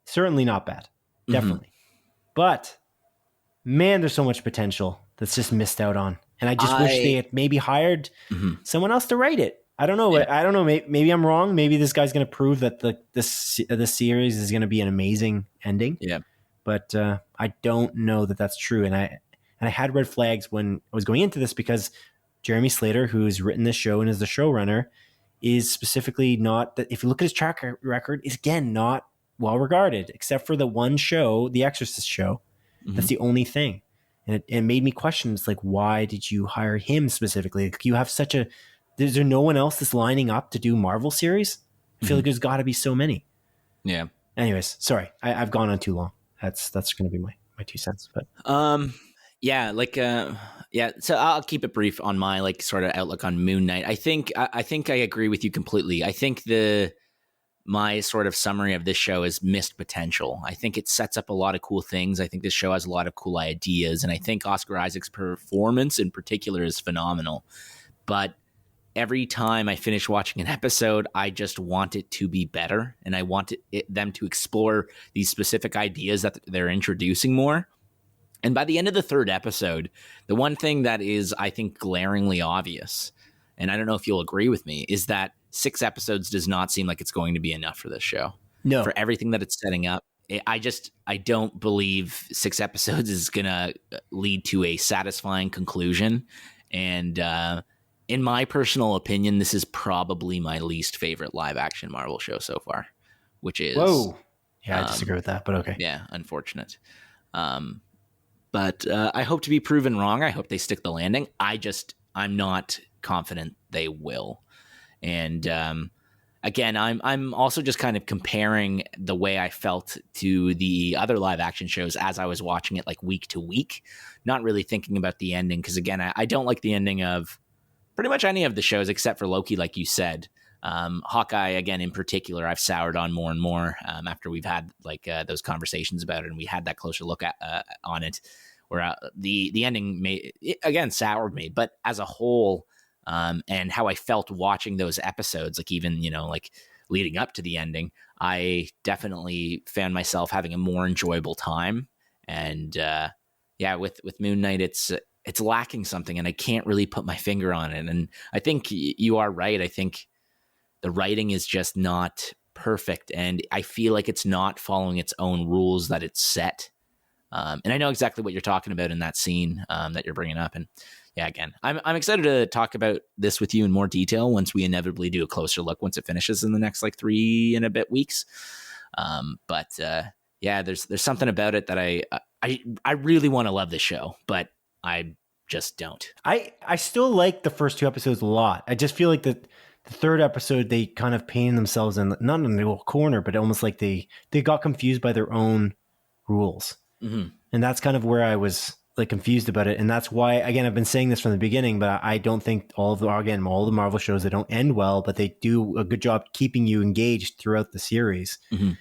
Certainly not bad. Definitely. But man, there's so much potential that's just missed out on. And I just wish they had maybe hired someone else to write it. I don't know. Yeah. I don't know. Maybe I'm wrong. Maybe this guy's going to prove that this series is going to be an amazing ending. Yeah. But I don't know that that's true. And I had red flags when I was going into this, because Jeremy Slater, who's written this show and is the showrunner, is specifically not, that if you look at his track record, is again not well regarded, except for the one show, the Exorcist show. That's the only thing. And it made me question, it's like, why did you hire him specifically? Like, you have is there no one else that's lining up to do Marvel series? I feel like there's got to be so many. Yeah. Anyways, sorry, I've gone on too long. That's going to be my 2 cents. But so I'll keep it brief on my sort of outlook on Moon Knight. I think I agree with you completely. I think my sort of summary of this show is missed potential. I think it sets up a lot of cool things. I think this show has a lot of cool ideas, and I think Oscar Isaac's performance in particular is phenomenal. But every time I finish watching an episode, I just want it to be better, and I want them to explore these specific ideas that they're introducing more. And by the end of the 3rd episode, the one thing that is, I think, glaringly obvious, and I don't know if you'll agree with me, is that 6 episodes does not seem like it's going to be enough for this show. No. For everything that it's setting up. I don't believe 6 episodes is going to lead to a satisfying conclusion. And in my personal opinion, this is probably my least favorite live action Marvel show so far, which is... Whoa. Yeah, I disagree with that, but okay. Yeah, unfortunate. But I hope to be proven wrong. I hope they stick the landing. I'm not confident they will. And again, I'm also just kind of comparing the way I felt to the other live action shows as I was watching it week to week, not really thinking about the ending. Because again, I don't like the ending of pretty much any of the shows except for Loki, like you said. Hawkeye, again, in particular, I've soured on more and more after we've had those conversations about it, and we had that closer look on it, where the ending again soured me. But as a whole, and how I felt watching those episodes, like even, like leading up to the ending, I definitely found myself having a more enjoyable time. And with Moon Knight, it's lacking something, and I can't really put my finger on it. And I think you are right. I think the writing is just not perfect, and I feel like it's not following its own rules that it's set. And I know exactly what you're talking about in that scene that you're bringing up. And yeah, again, I'm excited to talk about this with you in more detail once we inevitably do a closer look once it finishes in the next like 3 and a bit weeks. There's something about it that I really want to love this show, but I just don't. I still like the first 2 episodes a lot. I just feel like the third episode, they kind of painted themselves in, not in the corner, but almost like they got confused by their own rules. Mm-hmm. And that's kind of where I was like confused about it. And that's why, again, I've been saying this from the beginning, but I don't think all the Marvel shows, they don't end well, but they do a good job keeping you engaged throughout the series. Mm-hmm.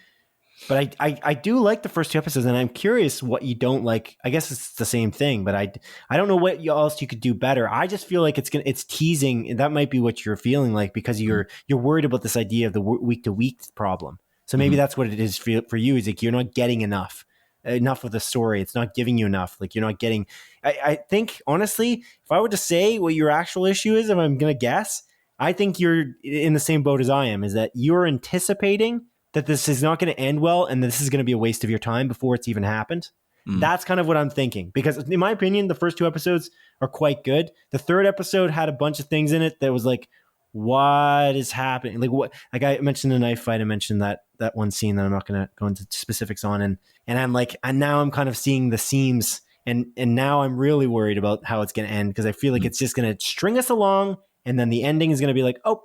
But I do like the first 2 episodes, and I'm curious what you don't like. I guess it's the same thing, but I don't know what else you could do better. I just feel like it's teasing, and that might be what you're feeling like, because you're worried about this idea of the week to week problem. So maybe that's what it is for you. Is like you're not getting enough of the story. It's not giving you enough. Like you're not getting. I think honestly, if I were to say what your actual issue is, if I'm gonna guess, I think you're in the same boat as I am. Is that you're anticipating that this is not going to end well and this is going to be a waste of your time before it's even happened. That's kind of what I'm thinking, because in my opinion, the first 2 episodes are quite good. The third episode had a bunch of things in it that was like, what is happening? Like I mentioned the knife fight. I mentioned that one scene that I'm not going to go into specifics on. And I'm like, and now I'm kind of seeing the seams, and now I'm really worried about how it's going to end, because I feel like it's just going to string us along. And then the ending is going to be like, oh,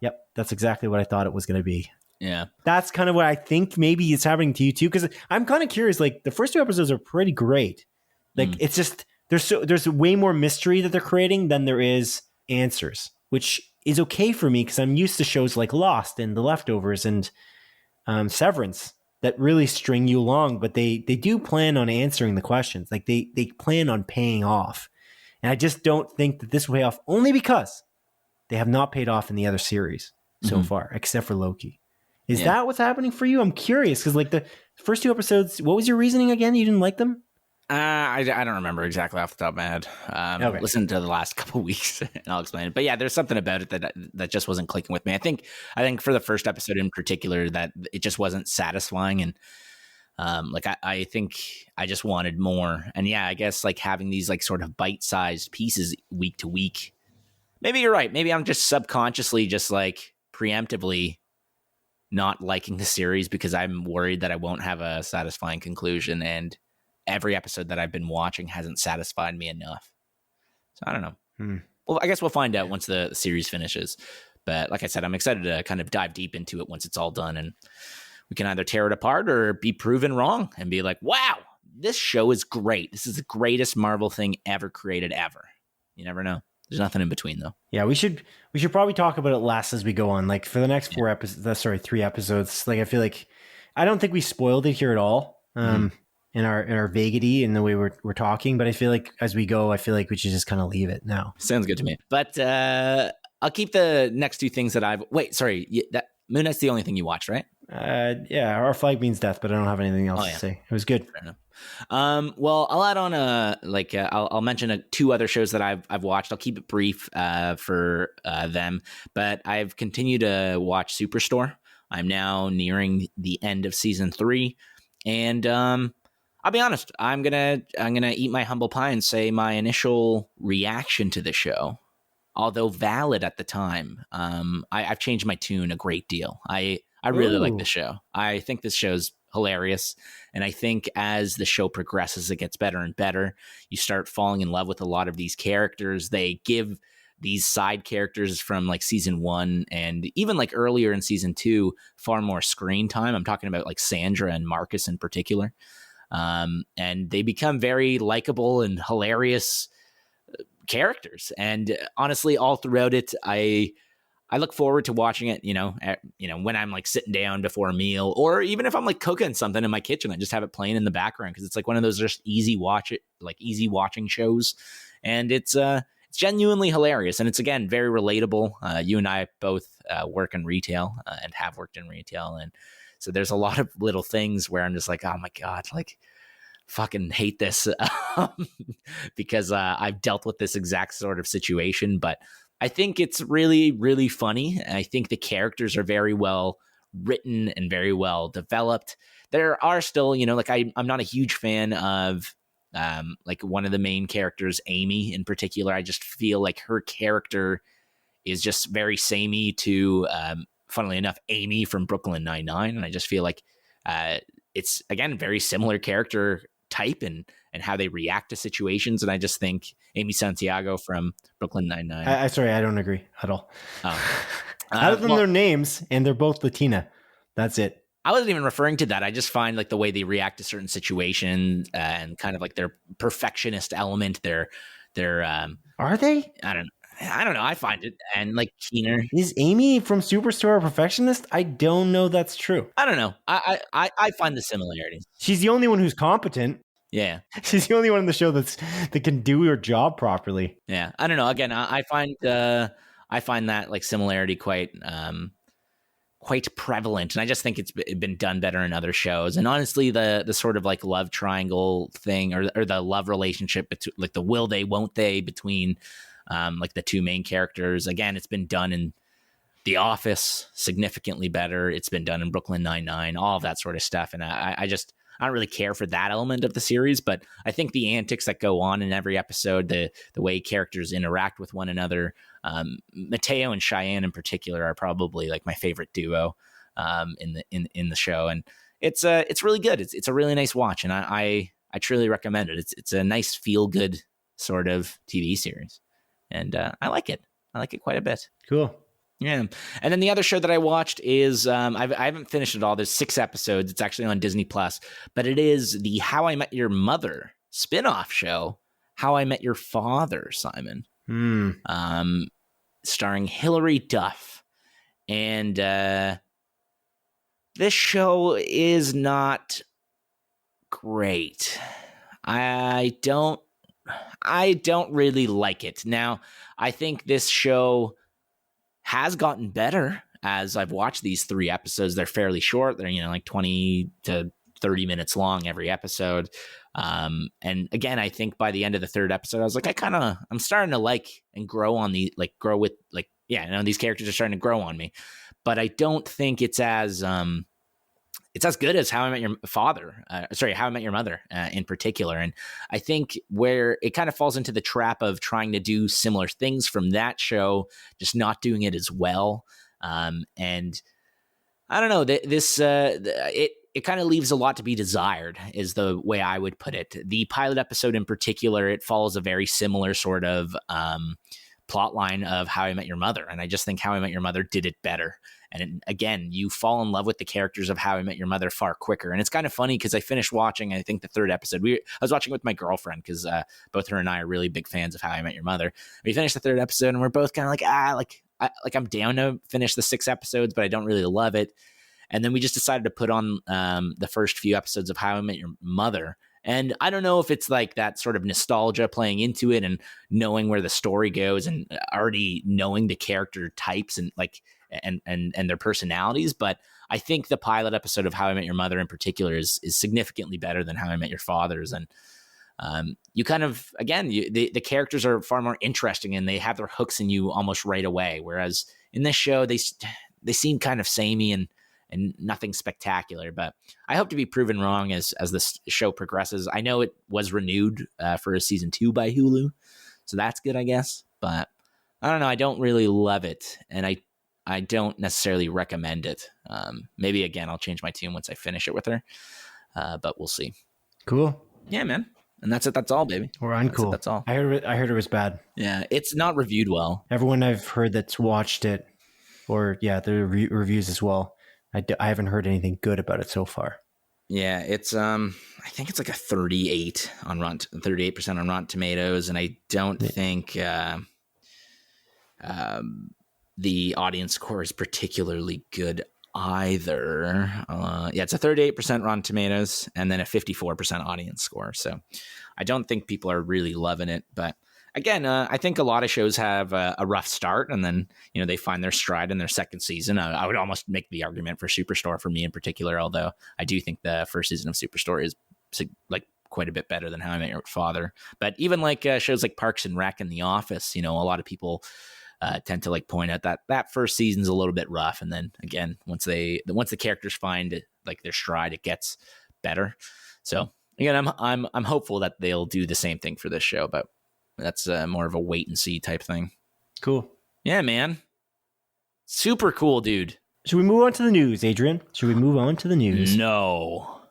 yep, that's exactly what I thought it was going to be. Yeah. That's kind of what I think maybe is happening to you too. Because I'm kind of curious, like the first 2 episodes are pretty great. Like it's just, there's way more mystery that they're creating than there is answers, which is okay for me, because I'm used to shows like Lost and The Leftovers and Severance that really string you along, but they do plan on answering the questions. Like they plan on paying off. And I just don't think that this will pay off, only because they have not paid off in the other series so far, except for Loki. Is that what's happening for you? I'm curious, because like the first 2 episodes, what was your reasoning again? You didn't like them? I don't remember exactly off the top of my head. Okay. Listen to the last couple of weeks and I'll explain it. But yeah, there's something about it that just wasn't clicking with me. I think for the first episode in particular, that it just wasn't satisfying. And I think I just wanted more. And yeah, I guess like having these like sort of bite-sized pieces week to week. Maybe you're right. Maybe I'm just subconsciously just like preemptively not liking the series because I'm worried that I won't have a satisfying conclusion, and every episode that I've been watching hasn't satisfied me enough. So I don't know. Well, I guess we'll find out once the series finishes. But like I said, I'm excited to kind of dive deep into it once it's all done, and we can either tear it apart or be proven wrong and be like, wow, this show is great. This is the greatest Marvel thing ever created ever. You never know. There's nothing in between, though. Yeah, we should probably talk about it less as we go on. Like for the next 3 episodes. Like I feel like I don't think we spoiled it here at all. In our vaguity in the way we're talking, but I feel like as we go, I feel like we should just kind of leave it now. Sounds good to me. But I'll keep the next 2 things that that Moon Knight's the only thing you watched, right? Yeah, Our Flag Means Death, but I don't have anything else to say. It was good. Fair enough. Well, I'll add on I'll mention 2 other shows that I've watched. I'll keep it brief for them, but I've continued to watch Superstore. I'm now nearing the end of season 3, and I'll be honest, I'm gonna eat my humble pie and say my initial reaction to the show, although valid at the time, I've changed my tune a great deal. I really like this show. I think this show's hilarious. And I think as the show progresses, it gets better and better. You start falling in love with a lot of these characters. They give these side characters from like season 1 and even like earlier in season 2 far more screen time. I'm talking about like Sandra and Marcus in particular. And they become very likable and hilarious characters. And honestly, all throughout it, I look forward to watching it, when I'm like sitting down before a meal, or even if I'm like cooking something in my kitchen, I just have it playing in the background because it's like one of those just easy watching shows, and it's genuinely hilarious, and it's again very relatable. You and I both work in retail and have worked in retail, and so there's a lot of little things where I'm just like, oh my god, like fucking hate this because I've dealt with this exact sort of situation. But I think it's really, really funny. I think the characters are very well written and very well developed. There are still, like I'm not a huge fan of like one of the main characters, Amy in particular. I just feel like her character is just very samey to, funnily enough, Amy from Brooklyn Nine-Nine. And I just feel like it's, again, very similar character type and how they react to situations. And I just think Amy Santiago from Brooklyn Nine-Nine. Sorry, I don't agree at all. Oh. Other than their names, and they're both Latina. That's it. I wasn't even referring to that. I just find like the way they react to certain situations and kind of like their perfectionist element. Their are they? I don't know. I find it, and like Keener. Is Amy from Superstore a perfectionist? I don't know that's true. I don't know. I find the similarities. She's the only one who's competent. Yeah. She's the only one in the show that can do her job properly. Yeah. I don't know. Again, I find that like similarity quite prevalent, and I just think it's been done better in other shows. And honestly, the sort of like love triangle thing, or the love relationship between like the will they won't they between like the two main characters, again, it's been done in The Office significantly better. It's been done in Brooklyn Nine-Nine, all of that sort of stuff. And I don't really care for that element of the series, but I think the antics that go on in every episode, the way characters interact with one another, Mateo and Cheyenne in particular are probably like my favorite duo in the show, and it's really good. It's a really nice watch, and I truly recommend it. It's a nice feel good sort of TV series, and I like it. I like it quite a bit. Cool. Yeah. And then the other show that I watched is I haven't finished it all. There's 6 episodes. It's actually on Disney Plus, but it is the How I Met Your Mother spinoff show, How I Met Your Father, Simon. Starring Hilary Duff. And this show is not great. I don't really like it. Now, I think this show has gotten better as I've watched these 3 episodes. They're fairly short. They're, like 20 to 30 minutes long every episode. And again, I think by the end of the 3rd episode, I was like, I'm starting to like and grow on these characters are starting to grow on me, but I don't think it's as good as How I Met Your Father. How I Met Your Mother in particular. And I think where it kind of falls into the trap of trying to do similar things from that show, just not doing it as well. And I don't know, it kind of leaves a lot to be desired is the way I would put it. The pilot episode in particular, it follows a very similar sort of plot line of How I Met Your Mother. And I just think How I Met Your Mother did it better. And again, you fall in love with the characters of How I Met Your Mother far quicker. And it's kind of funny because I finished watching, I think, the 3rd episode. I was watching with my girlfriend because both her and I are really big fans of How I Met Your Mother. We finished the 3rd episode and we're both kind of like, I'm down to finish the 6 episodes, but I don't really love it. And then we just decided to put on the first few episodes of How I Met Your Mother. And I don't know if it's like that sort of nostalgia playing into it and knowing where the story goes and already knowing the character types and like and their personalities. But I think the pilot episode of How I Met Your Mother in particular is significantly better than How I Met Your Father's. And you kind of, again, the characters are far more interesting and they have their hooks in you almost right away. Whereas in this show, they seem kind of samey and nothing spectacular, but I hope to be proven wrong as this show progresses. I know it was renewed for a season 2 by Hulu, so that's good, I guess. But I don't know. I don't really love it, and I don't necessarily recommend it. Maybe again, I'll change my tune once I finish it with her, but we'll see. Cool. Yeah, man. And that's it. That's all, baby. We're uncool. That's all. I heard it was bad. Yeah, it's not reviewed well. Everyone I've heard that's watched it, or the reviews as well, I haven't heard anything good about it so far. Yeah, it's I think it's like a 38% on Rotten Tomatoes, and I don't think the audience score is particularly good either. It's a 38% Rotten Tomatoes and then a 54% audience score. So I don't think people are really loving it, but again, I think a lot of shows have a rough start, and then they find their stride in their second season. I would almost make the argument for Superstore for me in particular, although I do think the first season of Superstore is like quite a bit better than How I Met Your Father. But even like shows like Parks and Rec and The Office, a lot of people tend to like point out that first season's a little bit rough, and then again, once the characters find like their stride, it gets better. So again, I'm hopeful that they'll do the same thing for this show, but that's more of a wait and see type thing. Cool. Yeah, man. Super cool, dude. Should we move on to the news, Adrian? Should we move on to the news? No.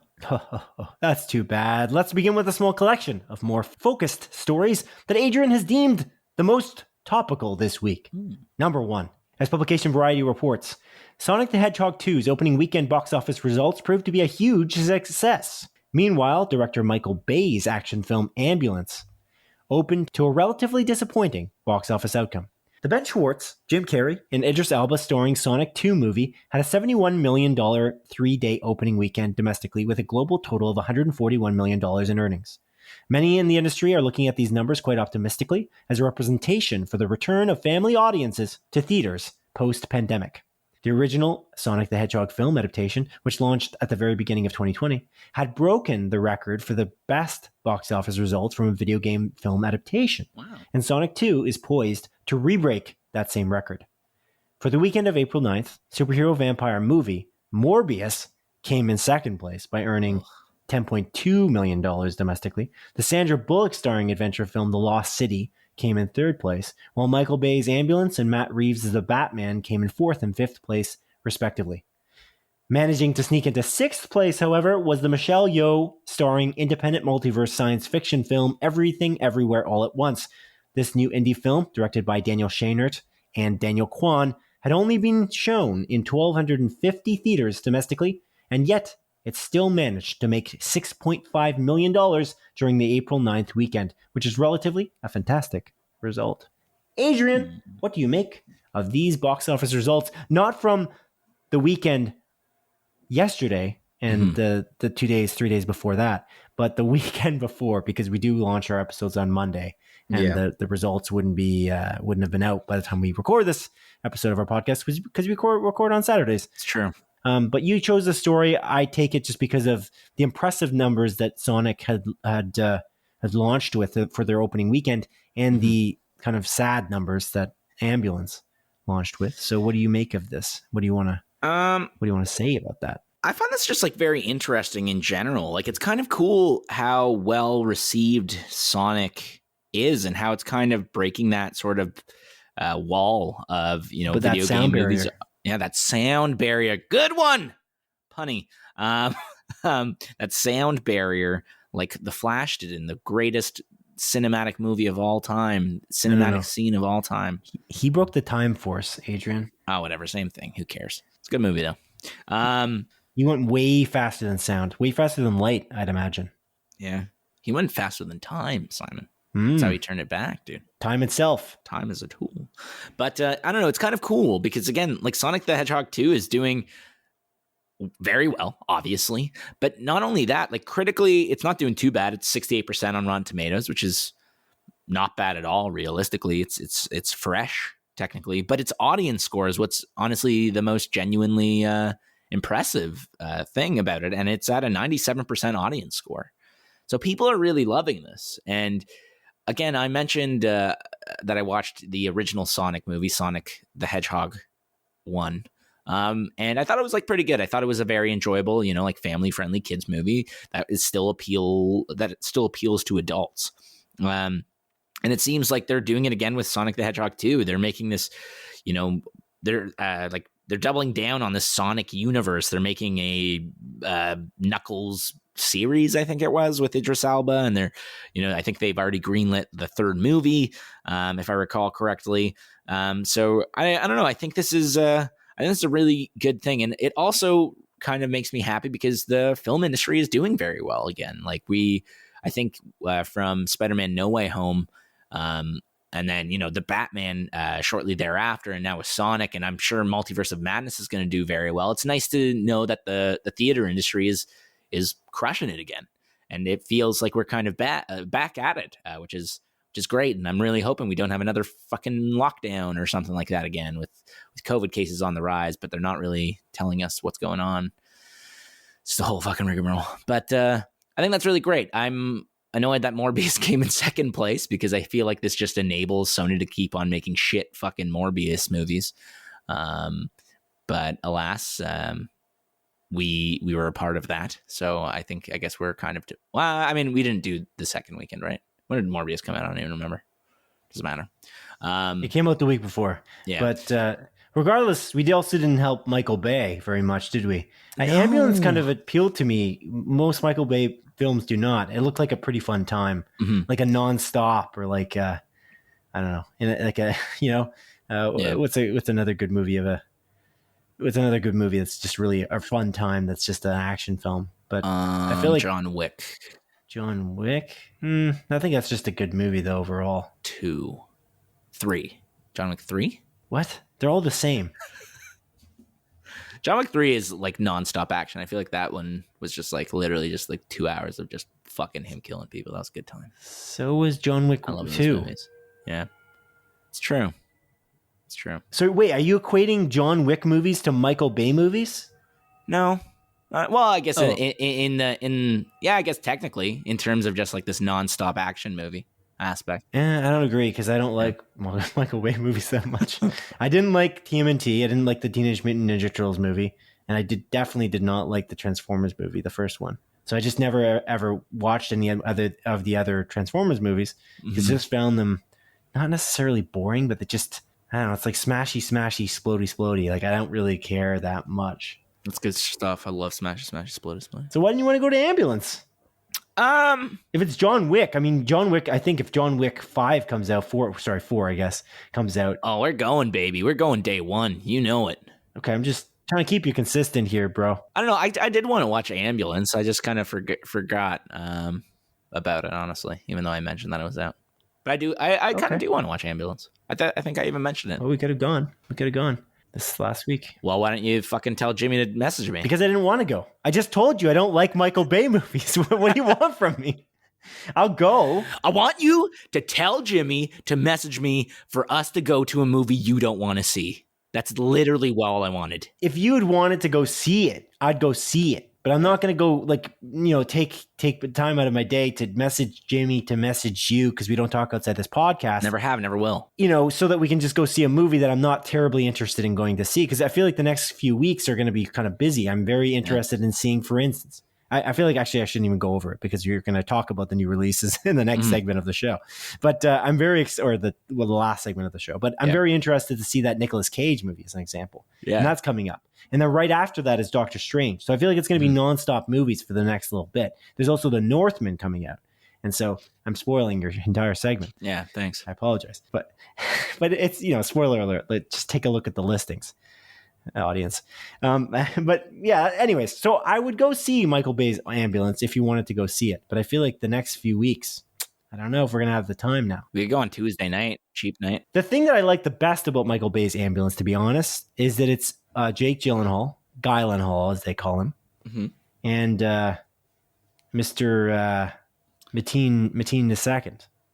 That's too bad. Let's begin with a small collection of more focused stories that Adrian has deemed the most topical this week. Number 1. As publication Variety reports, Sonic the Hedgehog 2's opening weekend box office results proved to be a huge success. Meanwhile, director Michael Bay's action film Ambulance opened to a relatively disappointing box office outcome. The Ben Schwartz, Jim Carrey, and Idris Elba starring Sonic 2 movie had a $71 million 3-day opening weekend domestically with a global total of $141 million in earnings. Many in the industry are looking at these numbers quite optimistically as a representation for the return of family audiences to theaters post-pandemic. The original Sonic the Hedgehog film adaptation, which launched at the very beginning of 2020, had broken the record for the best box office results from a video game film adaptation. Wow. And Sonic 2 is poised to re-break that same record. For the weekend of April 9th, superhero vampire movie Morbius came in second place by earning $10.2 million domestically. The Sandra Bullock starring adventure film The Lost City came in third place, while Michael Bay's Ambulance and Matt Reeves' The Batman came in fourth and fifth place, respectively. Managing to sneak into sixth place, however, was the Michelle Yeoh starring independent multiverse science fiction film Everything Everywhere All at Once. This new indie film, directed by Daniel Scheinert and Daniel Kwan, had only been shown in 1,250 theaters domestically, and yet it still managed to make $6.5 million during the April 9th weekend, which is relatively a fantastic result. Adrian, what do you make of these box office results? Not from the weekend yesterday and the 3 days before that, but the weekend before, because we do launch our episodes on Monday, and the results wouldn't have been out by the time we record this episode of our podcast, because we record on Saturdays. It's true. But you chose the story. I take it just because of the impressive numbers that Sonic had launched with for their opening weekend, and the kind of sad numbers that Ambulance launched with. So, what do you make of this? What do you want to say about that? I find this just like very interesting in general. Like, it's kind of cool how well received Sonic is, and how it's kind of breaking that sort of wall of video game movies. Barrier. Yeah, that sound barrier. Good one, punny. That sound barrier, like The Flash did in the greatest cinematic movie of all time, scene of all time. He broke the time force, Adrian. Oh, whatever, same thing. Who cares? It's a good movie though. He went way faster than sound, way faster than light, I'd imagine. Yeah, he went faster than time, Simon. That's how he turned it back, dude. Time itself. Time is a tool. But I don't know. It's kind of cool because, again, like Sonic the Hedgehog 2 is doing very well, obviously. But not only that, like critically, it's not doing too bad. It's 68% on Rotten Tomatoes, which is not bad at all. Realistically, it's fresh technically, but its audience score is what's honestly the most genuinely impressive thing about it. And it's at a 97% audience score. So people are really loving this. And again, I mentioned that I watched the original Sonic movie, Sonic the Hedgehog 1. And I thought it was like pretty good. I thought it was a very enjoyable, like family friendly kids movie that still appeals to adults. And it seems like they're doing it again with Sonic the Hedgehog 2. They're making this, they're doubling down on this Sonic universe. They're making a Knuckles series, I think it was, with Idris Elba, and they're, I think they've already greenlit the third movie, if I recall correctly. So I don't know. I think this is a really good thing, and it also kind of makes me happy because the film industry is doing very well again. Like I think from Spider-Man No Way Home, and then the Batman shortly thereafter, and now with Sonic, and I'm sure Multiverse of Madness is going to do very well. It's nice to know that the theater industry is crushing it again, and it feels like we're kind of back at it, which is which is great. And I'm really hoping we don't have another fucking lockdown or something like that again with COVID cases on the rise, but they're not really telling us what's going on. It's the whole fucking rigmarole. But I think that's really great. I'm annoyed that Morbius came in second place because I feel like this just enables Sony to keep on making shit fucking Morbius movies. But alas, we were a part of that. So I guess we're kind of, we didn't do the second weekend, right? When did Morbius come out? I don't even remember. Doesn't matter. It came out the week before. Yeah. But regardless, we also didn't help Michael Bay very much, did we? No. Ambulance kind of appealed to me. Most Michael Bay films do not. It looked like a pretty fun time, like a nonstop, or like I don't know, like a what's another good movie What's another good movie that's just really a fun time? That's just an action film. But I feel like John Wick. John Wick. I think that's just a good movie though overall. 2, 3. John Wick 3. What? They're all the same. John Wick 3 is like nonstop action. I feel like that one was just like literally just like 2 hours of just fucking him killing people. That was a good time. So was John Wick 2. Yeah, it's true. It's true. So wait, are you equating John Wick movies to Michael Bay movies? No. Well, I guess I guess technically in terms of just like this nonstop action movie aspect. I don't agree because I don't like Michael Bay movies that much. I didn't like TMNT. I didn't like the Teenage Mutant Ninja Turtles movie, and I definitely did not like the Transformers movie, the first one. So I just never ever watched any other of the other Transformers movies because I just found them not necessarily boring, but they just, I don't know. It's like smashy, splody. Like I don't really care that much. That's good stuff. I love smashy, splody. So why didn't you want to go to Ambulance? If it's John Wick, John Wick, I think if John Wick 5 comes out, 4, I guess, comes out. Oh, we're going, baby. We're going day one. You know it. Okay, I'm just trying to keep you consistent here, bro. I don't know. I did want to watch Ambulance. I just kind of forgot about it, honestly, even though I mentioned that it was out. But I do. I kind of do want to watch Ambulance. I think I even mentioned it. Well, we could have gone. This last week. Well, why don't you fucking tell Jimmy to message me? Because I didn't want to go. I just told you I don't like Michael Bay movies. What do you want from me? I'll go. I want you to tell Jimmy to message me for us to go to a movie you don't want to see. That's literally all I wanted. If you had wanted to go see it, I'd go see it. But I'm not going to go take time out of my day to message Jamie to message you because we don't talk outside this podcast. Never have, never will. So that we can just go see a movie that I'm not terribly interested in going to see because I feel like the next few weeks are going to be kind of busy. I'm very interested in seeing, for instance, I feel like actually I shouldn't even go over it because you're going to talk about the new releases in the next segment of the show. But I'm very the last segment of the show. But I'm very interested to see that Nicolas Cage movie as an example. Yeah, and that's coming up. And then right after that is Doctor Strange. So I feel like it's going to be nonstop movies for the next little bit. There's also The Northman coming out. And so I'm spoiling your entire segment. Yeah, thanks. I apologize. But it's, spoiler alert. Just take a look at the listings, audience. But yeah, anyways. So I would go see Michael Bay's Ambulance if you wanted to go see it. But I feel like the next few weeks, I don't know if we're going to have the time now. We could go on Tuesday night, cheap night. The thing that I like the best about Michael Bay's Ambulance, to be honest, is that it's Jake Gyllenhaal, Guy Gyllenhaal, as they call him, and Mr. Mateen II.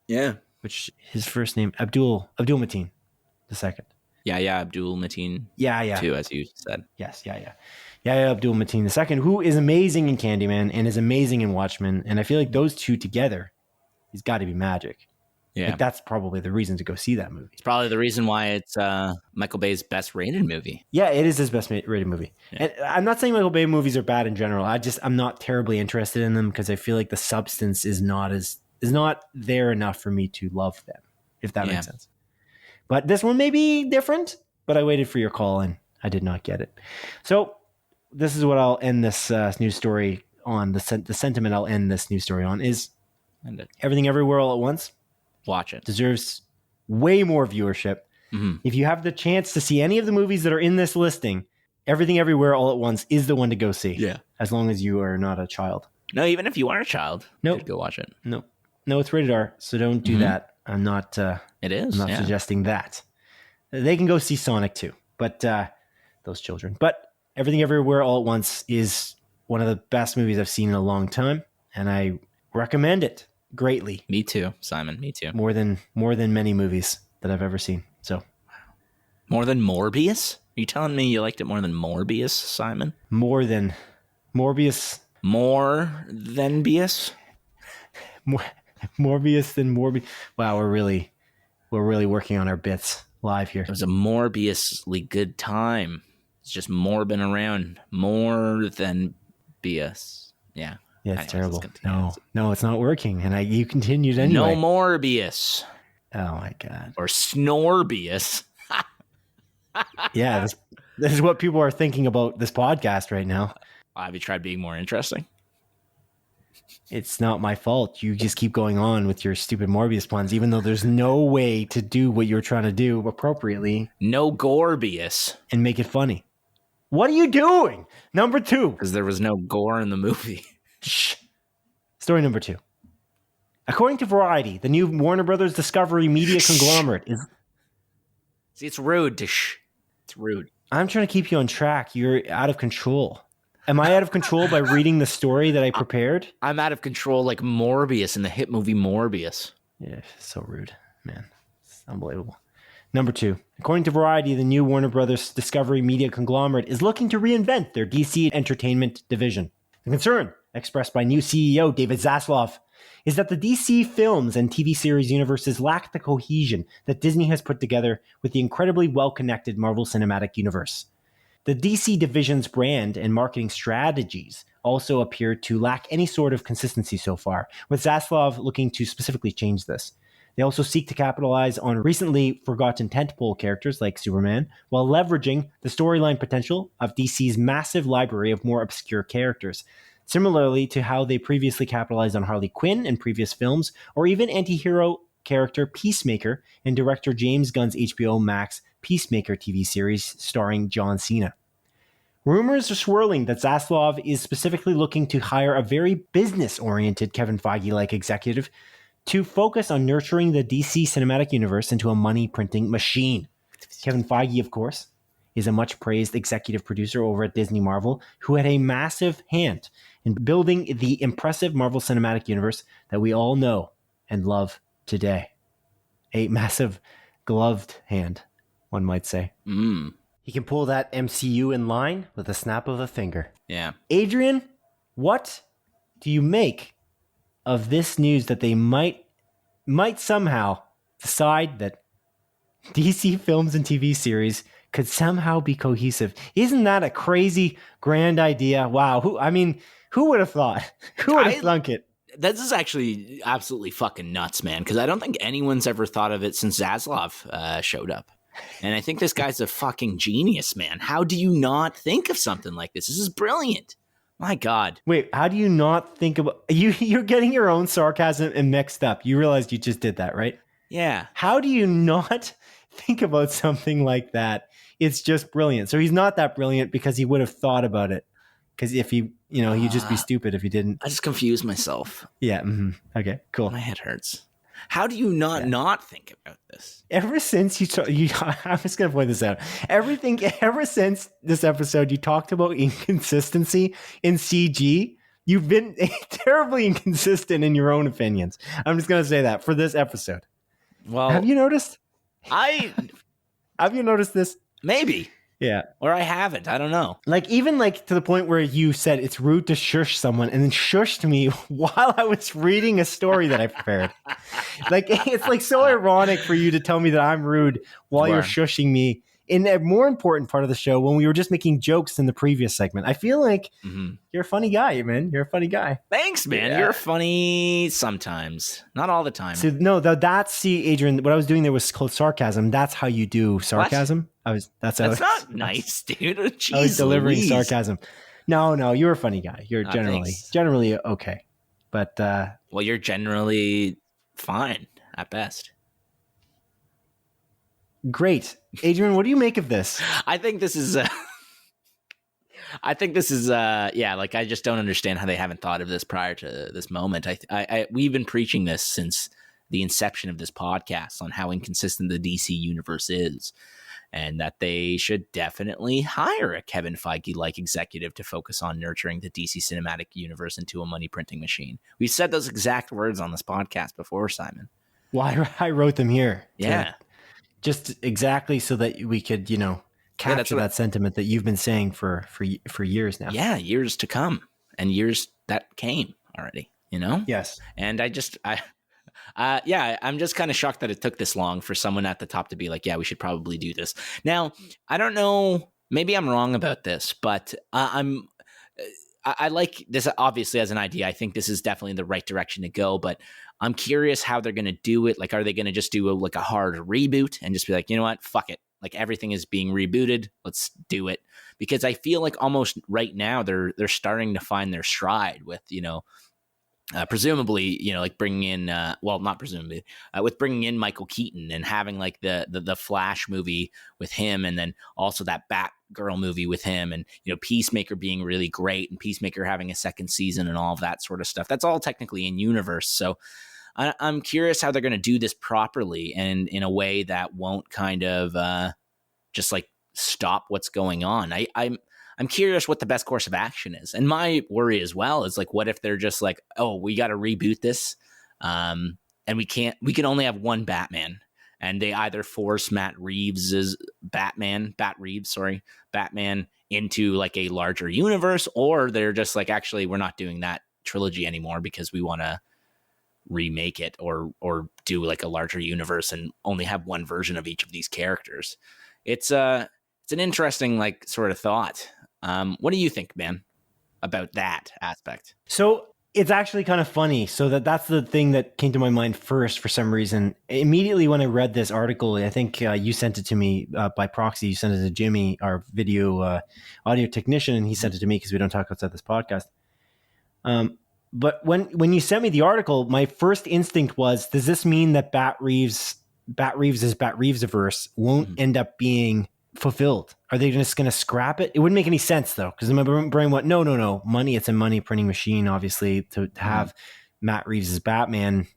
Yeah. Which his first name, Abdul Mateen II. Yeah, Abdul Mateen. Yeah. Too, as you said. Yes, yeah. Abdul Mateen II, who is amazing in Candyman and is amazing in Watchmen, and I feel like those two together, he's got to be magic. Yeah, like that's probably the reason to go see that movie. It's probably the reason why it's Michael Bay's best rated movie. Yeah, it is his best rated movie. Yeah. And I'm not saying Michael Bay movies are bad in general. I'm not terribly interested in them because I feel like the substance is not there enough for me to love them, if that makes sense. But this one may be different, but I waited for your call and I did not get it. So this is what I'll end this news story on. The sentiment I'll end this news story on is Everything Everywhere All at Once. Watch it. Deserves way more viewership. Mm-hmm. If you have the chance to see any of the movies that are in this listing, Everything Everywhere All at Once is the one to go see. Yeah. As long as you are not a child. No, even if you are a child, you should go watch it. No, it's rated R, so don't do that. I'm not. It is. I'm not suggesting that. They can go see Sonic too, but those children. But Everything Everywhere All at Once is one of the best movies I've seen in a long time, and I recommend it. greatly. Me too, Simon. Me too. More than many movies that I've ever seen. So more than Morbius? Are you telling me you liked it more than Morbius, Simon? More than Morbius. More than Bius? Morbius than Morbius. Wow, we're really working on our bits live here. It was a Morbiusly good time. It's just morbing around more than BS. Yeah. Yeah, it's terrible. No, it's not working. And you continued No anyway. Morbius. Oh my God. Or Snorbius. Yeah, this is what people are thinking about this podcast right now. Have you tried being more interesting? It's not my fault. You just keep going on with your stupid Morbius puns, even though there's no way to do what you're trying to do appropriately. No Gorbius. And make it funny. What are you doing? Number 2. Because there was no gore in the movie. Shh. Story number 2. According to Variety, the new Warner Brothers Discovery media conglomerate is... See, it's rude to shh. It's rude. I'm trying to keep you on track. You're out of control. Am I out of control by reading the story that I prepared? I'm out of control like Morbius in the hit movie Morbius. Yeah, so rude, man. It's unbelievable. Number 2. According to Variety, the new Warner Brothers Discovery media conglomerate is looking to reinvent their DC entertainment division. The concern, expressed by new CEO David Zaslav, is that the DC films and TV series universes lack the cohesion that Disney has put together with the incredibly well-connected Marvel Cinematic Universe. The DC division's brand and marketing strategies also appear to lack any sort of consistency so far, with Zaslav looking to specifically change this. They also seek to capitalize on recently forgotten tentpole characters like Superman, while leveraging the storyline potential of DC's massive library of more obscure characters, similarly to how they previously capitalized on Harley Quinn in previous films, or even anti-hero character Peacemaker in director James Gunn's HBO Max Peacemaker TV series starring John Cena. Rumors are swirling that Zaslav is specifically looking to hire a very business-oriented Kevin Feige-like executive to focus on nurturing the DC cinematic universe into a money-printing machine. Kevin Feige, of course, is a much-praised executive producer over at Disney Marvel who had a massive hand in building the impressive Marvel Cinematic Universe that we all know and love today. A massive gloved hand, one might say. He can pull that MCU in line with a snap of a finger. Yeah. Adrian, what do you make of this news that they might somehow decide that DC films and TV series could somehow be cohesive? Isn't that a crazy, grand idea? Wow. Who would have thought? Who would have thunk it? This is actually absolutely fucking nuts, man, because I don't think anyone's ever thought of it since Zaslav showed up. And I think this guy's a fucking genius, man. How do you not think of something like this? This is brilliant. My God. Wait, how do you not think about... You're getting your own sarcasm and mixed up. You realized you just did that, right? Yeah. How do you not think about something like that? It's just brilliant. So he's not that brilliant because he would have thought about it. Because if he, he'd just be stupid if he didn't. I just confused myself. Yeah. Mm-hmm. Okay, cool. My head hurts. How do you not think about this? Ever since I'm just going to point this out. Ever since this episode, you talked about inconsistency in CG. You've been terribly inconsistent in your own opinions. I'm just going to say that for this episode. Well, have you noticed? Have you noticed this? Maybe. Yeah. Or I haven't. I don't know. Even to the point where you said it's rude to shush someone and then shushed me while I was reading a story that I prepared. It's so ironic for you to tell me that I'm rude while you're shushing me in a more important part of the show when we were just making jokes in the previous segment. I feel like you're a funny guy, man. You're a funny guy. Thanks, man. Yeah. You're funny sometimes. Not all the time. So, no, Adrian, what I was doing there was called sarcasm. That's how you do sarcasm. What? That's not nice, dude. Jeez, I was delivering Louise. sarcasm. No, you're a funny guy. You're generally okay. But well, you're generally fine at best. Great. Adrian, what do you make of this? I think this is I just don't understand how they haven't thought of this prior to this moment. We've been preaching this since the inception of this podcast on how inconsistent the DC universe is. and that they should definitely hire a Kevin Feige-like executive to focus on nurturing the DC cinematic universe into a money printing machine. We said those exact words on this podcast before, Simon. Well, I wrote them here. Yeah. Just exactly so that we could, capture that sentiment that you've been saying for years now. Yeah, years to come and years that came already, Yes. And I'm just kind of shocked that it took this long for someone at the top to be like, yeah, we should probably do this. Now, I don't know, maybe I'm wrong about this, but I like this obviously as an idea. I think this is definitely the right direction to go, but I'm curious how they're going to do it. Like, are they going to just do a hard reboot and just be like, you know what, fuck it. Like, everything is being rebooted. Let's do it. Because I feel like almost right now they're starting to find their stride with, presumably, like bringing in, not presumably, with bringing in Michael Keaton and having like the Flash movie with him, and then also that Batgirl movie with him, and Peacemaker being really great, and Peacemaker having a second season and all of that sort of stuff. That's all technically in universe. So I'm curious how they're going to do this properly and in a way that won't kind of just like stop what's going on. I'm curious what the best course of action is. And my worry as well is like, what if they're just like, oh, we got to reboot this. And we can only have one Batman, and they either force Bat Reeves into like a larger universe, or they're just like, actually, we're not doing that trilogy anymore because we want to remake it or do like a larger universe and only have one version of each of these characters. It's an interesting like sort of thought. What do you think, man, about that aspect? So it's actually kind of funny. So that's the thing that came to my mind first for some reason. Immediately when I read this article, I think you sent it to me by proxy. You sent it to Jimmy, our video audio technician, and he sent it to me because we don't talk outside this podcast. But when you sent me the article, my first instinct was, does this mean that Bat Reeves' Bat Reeves-averse won't end up being fulfilled? Are they just going to scrap it? It wouldn't make any sense though, because my brain went, no, money. It's a money printing machine, obviously, to have Matt Reeves' Batman,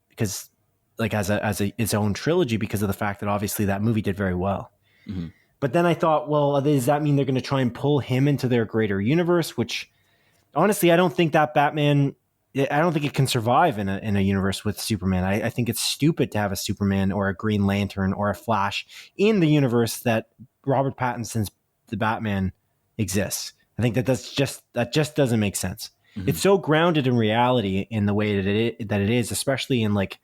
because like as its own trilogy, because of the fact that obviously that movie did very well. Mm-hmm. But then I thought, well, does that mean they're going to try and pull him into their greater universe? Which honestly, I don't think that Batman, I don't think it can survive in a universe with Superman. I think it's stupid to have a Superman or a Green Lantern or a Flash in the universe that Robert Pattinson's The Batman exists. I think that just doesn't make sense. Mm-hmm. It's so grounded in reality in the way that it is, especially in like,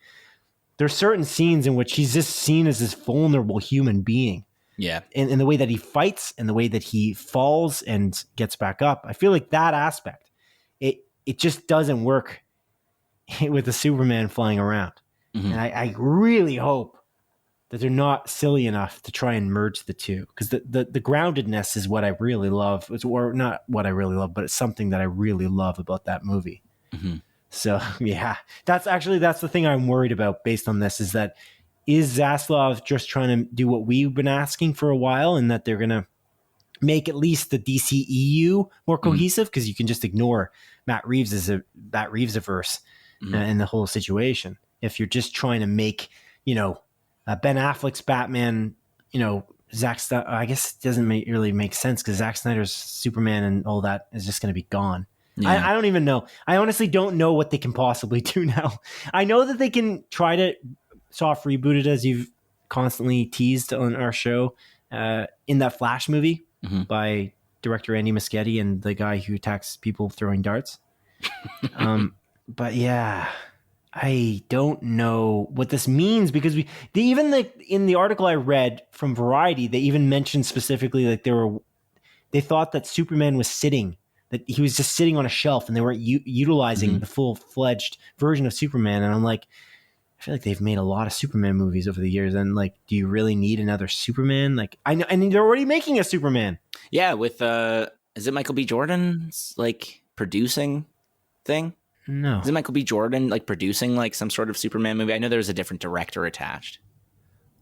there's certain scenes in which he's just seen as this vulnerable human being. Yeah. In the way that he fights and the way that he falls and gets back up. I feel like that aspect, it just doesn't work with the Superman flying around. Mm-hmm. And I really hope that they're not silly enough to try and merge the two, because the groundedness is what I really love. Or not what I really love, but it's something that I really love about that movie. Mm-hmm. So yeah, that's the thing I'm worried about based on this, is Zaslav just trying to do what we've been asking for a while, and that they're going to make at least the DCEU more cohesive, because you can just ignore Matt Reeves' Reeves-averse in the whole situation. If you're just trying to make, Ben Affleck's Batman, Zack Snyder, I guess it doesn't really make sense, because Zack Snyder's Superman and all that is just going to be gone. Yeah. I don't even know. I honestly don't know what they can possibly do now. I know that they can try to soft reboot it, as you've constantly teased on our show, in that Flash movie by director Andy Muschietti and the guy who attacks people throwing darts. But yeah, I don't know what this means, because in the article I read from Variety, they even mentioned specifically that they thought that Superman was that he was just sitting on a shelf, and they weren't utilizing the full-fledged version of Superman. And I'm like, I feel like they've made a lot of Superman movies over the years, and like, do you really need another Superman? Like, I know, and they're already making a Superman. Yeah, with is it Michael B. Jordan's like producing thing? No, is it Michael B. Jordan like producing like some sort of Superman movie? I know there's a different director attached.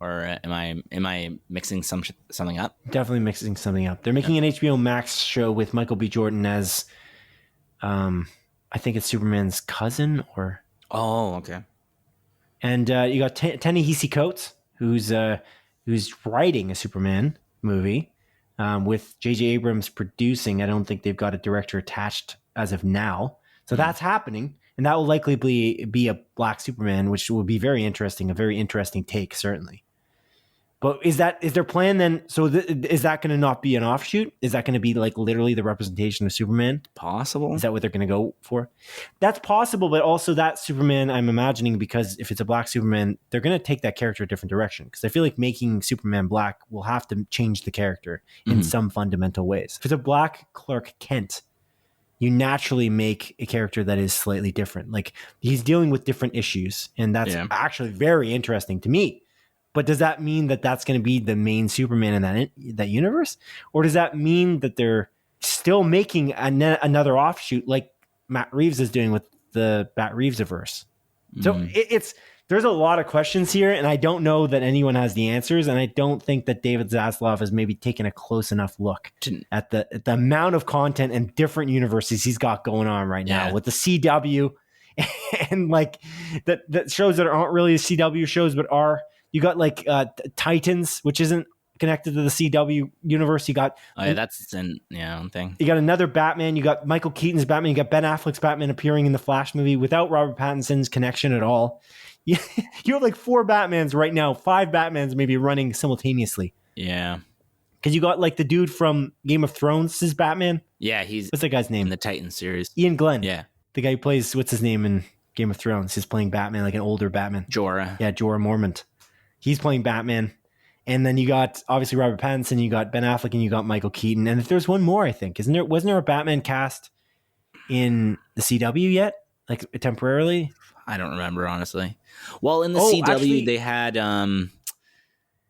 Or am I mixing something up? Definitely mixing something up. They're making an HBO Max show with Michael B. Jordan as, I think it's Superman's cousin, or. Oh, okay. And you got Ta-Nehisi Coates, who's who's writing a Superman movie with J.J. Abrams producing. I don't think they've got a director attached as of now. So that's happening. And that will likely be a black Superman, which will be very interesting, a very interesting take, certainly. But is their plan then? So is that going to not be an offshoot? Is that going to be like literally the representation of Superman? Possible. Is that what they're going to go for? That's possible, but also that Superman, I'm imagining, because if it's a black Superman, they're going to take that character a different direction. Because I feel like making Superman black will have to change the character in some fundamental ways. If it's a black Clark Kent, you naturally make a character that is slightly different. Like he's dealing with different issues, and that's actually very interesting to me. But does that mean that that's going to be the main Superman in that universe? Or does that mean that they're still making another offshoot like Matt Reeves is doing with the Matt Reeves-averse? So there's a lot of questions here, and I don't know that anyone has the answers, and I don't think that David Zaslav has maybe taken a close enough look at the amount of content and different universes he's got going on right now with the CW and like that shows that aren't really CW shows but are. You got like Titans, which isn't connected to the CW universe. You got that's an thing. You got another Batman. You got Michael Keaton's Batman. You got Ben Affleck's Batman appearing in the Flash movie without Robert Pattinson's connection at all. You have like 4 Batmans right now, 5 Batmans maybe running simultaneously. Yeah, because you got like the dude from Game of Thrones, his Batman. Yeah, what's that guy's name in the Titans series? Ian Glenn. Yeah, the guy who plays what's his name in Game of Thrones. He's playing Batman, like an older Batman. Jorah. Yeah, Jorah Mormont. He's playing Batman. And then you got obviously Robert Pattinson, you got Ben Affleck, and you got Michael Keaton. And there's one more, I think. Wasn't there a Batman cast in the CW yet? Like temporarily? I don't remember, honestly. Well, in the CW, actually, they had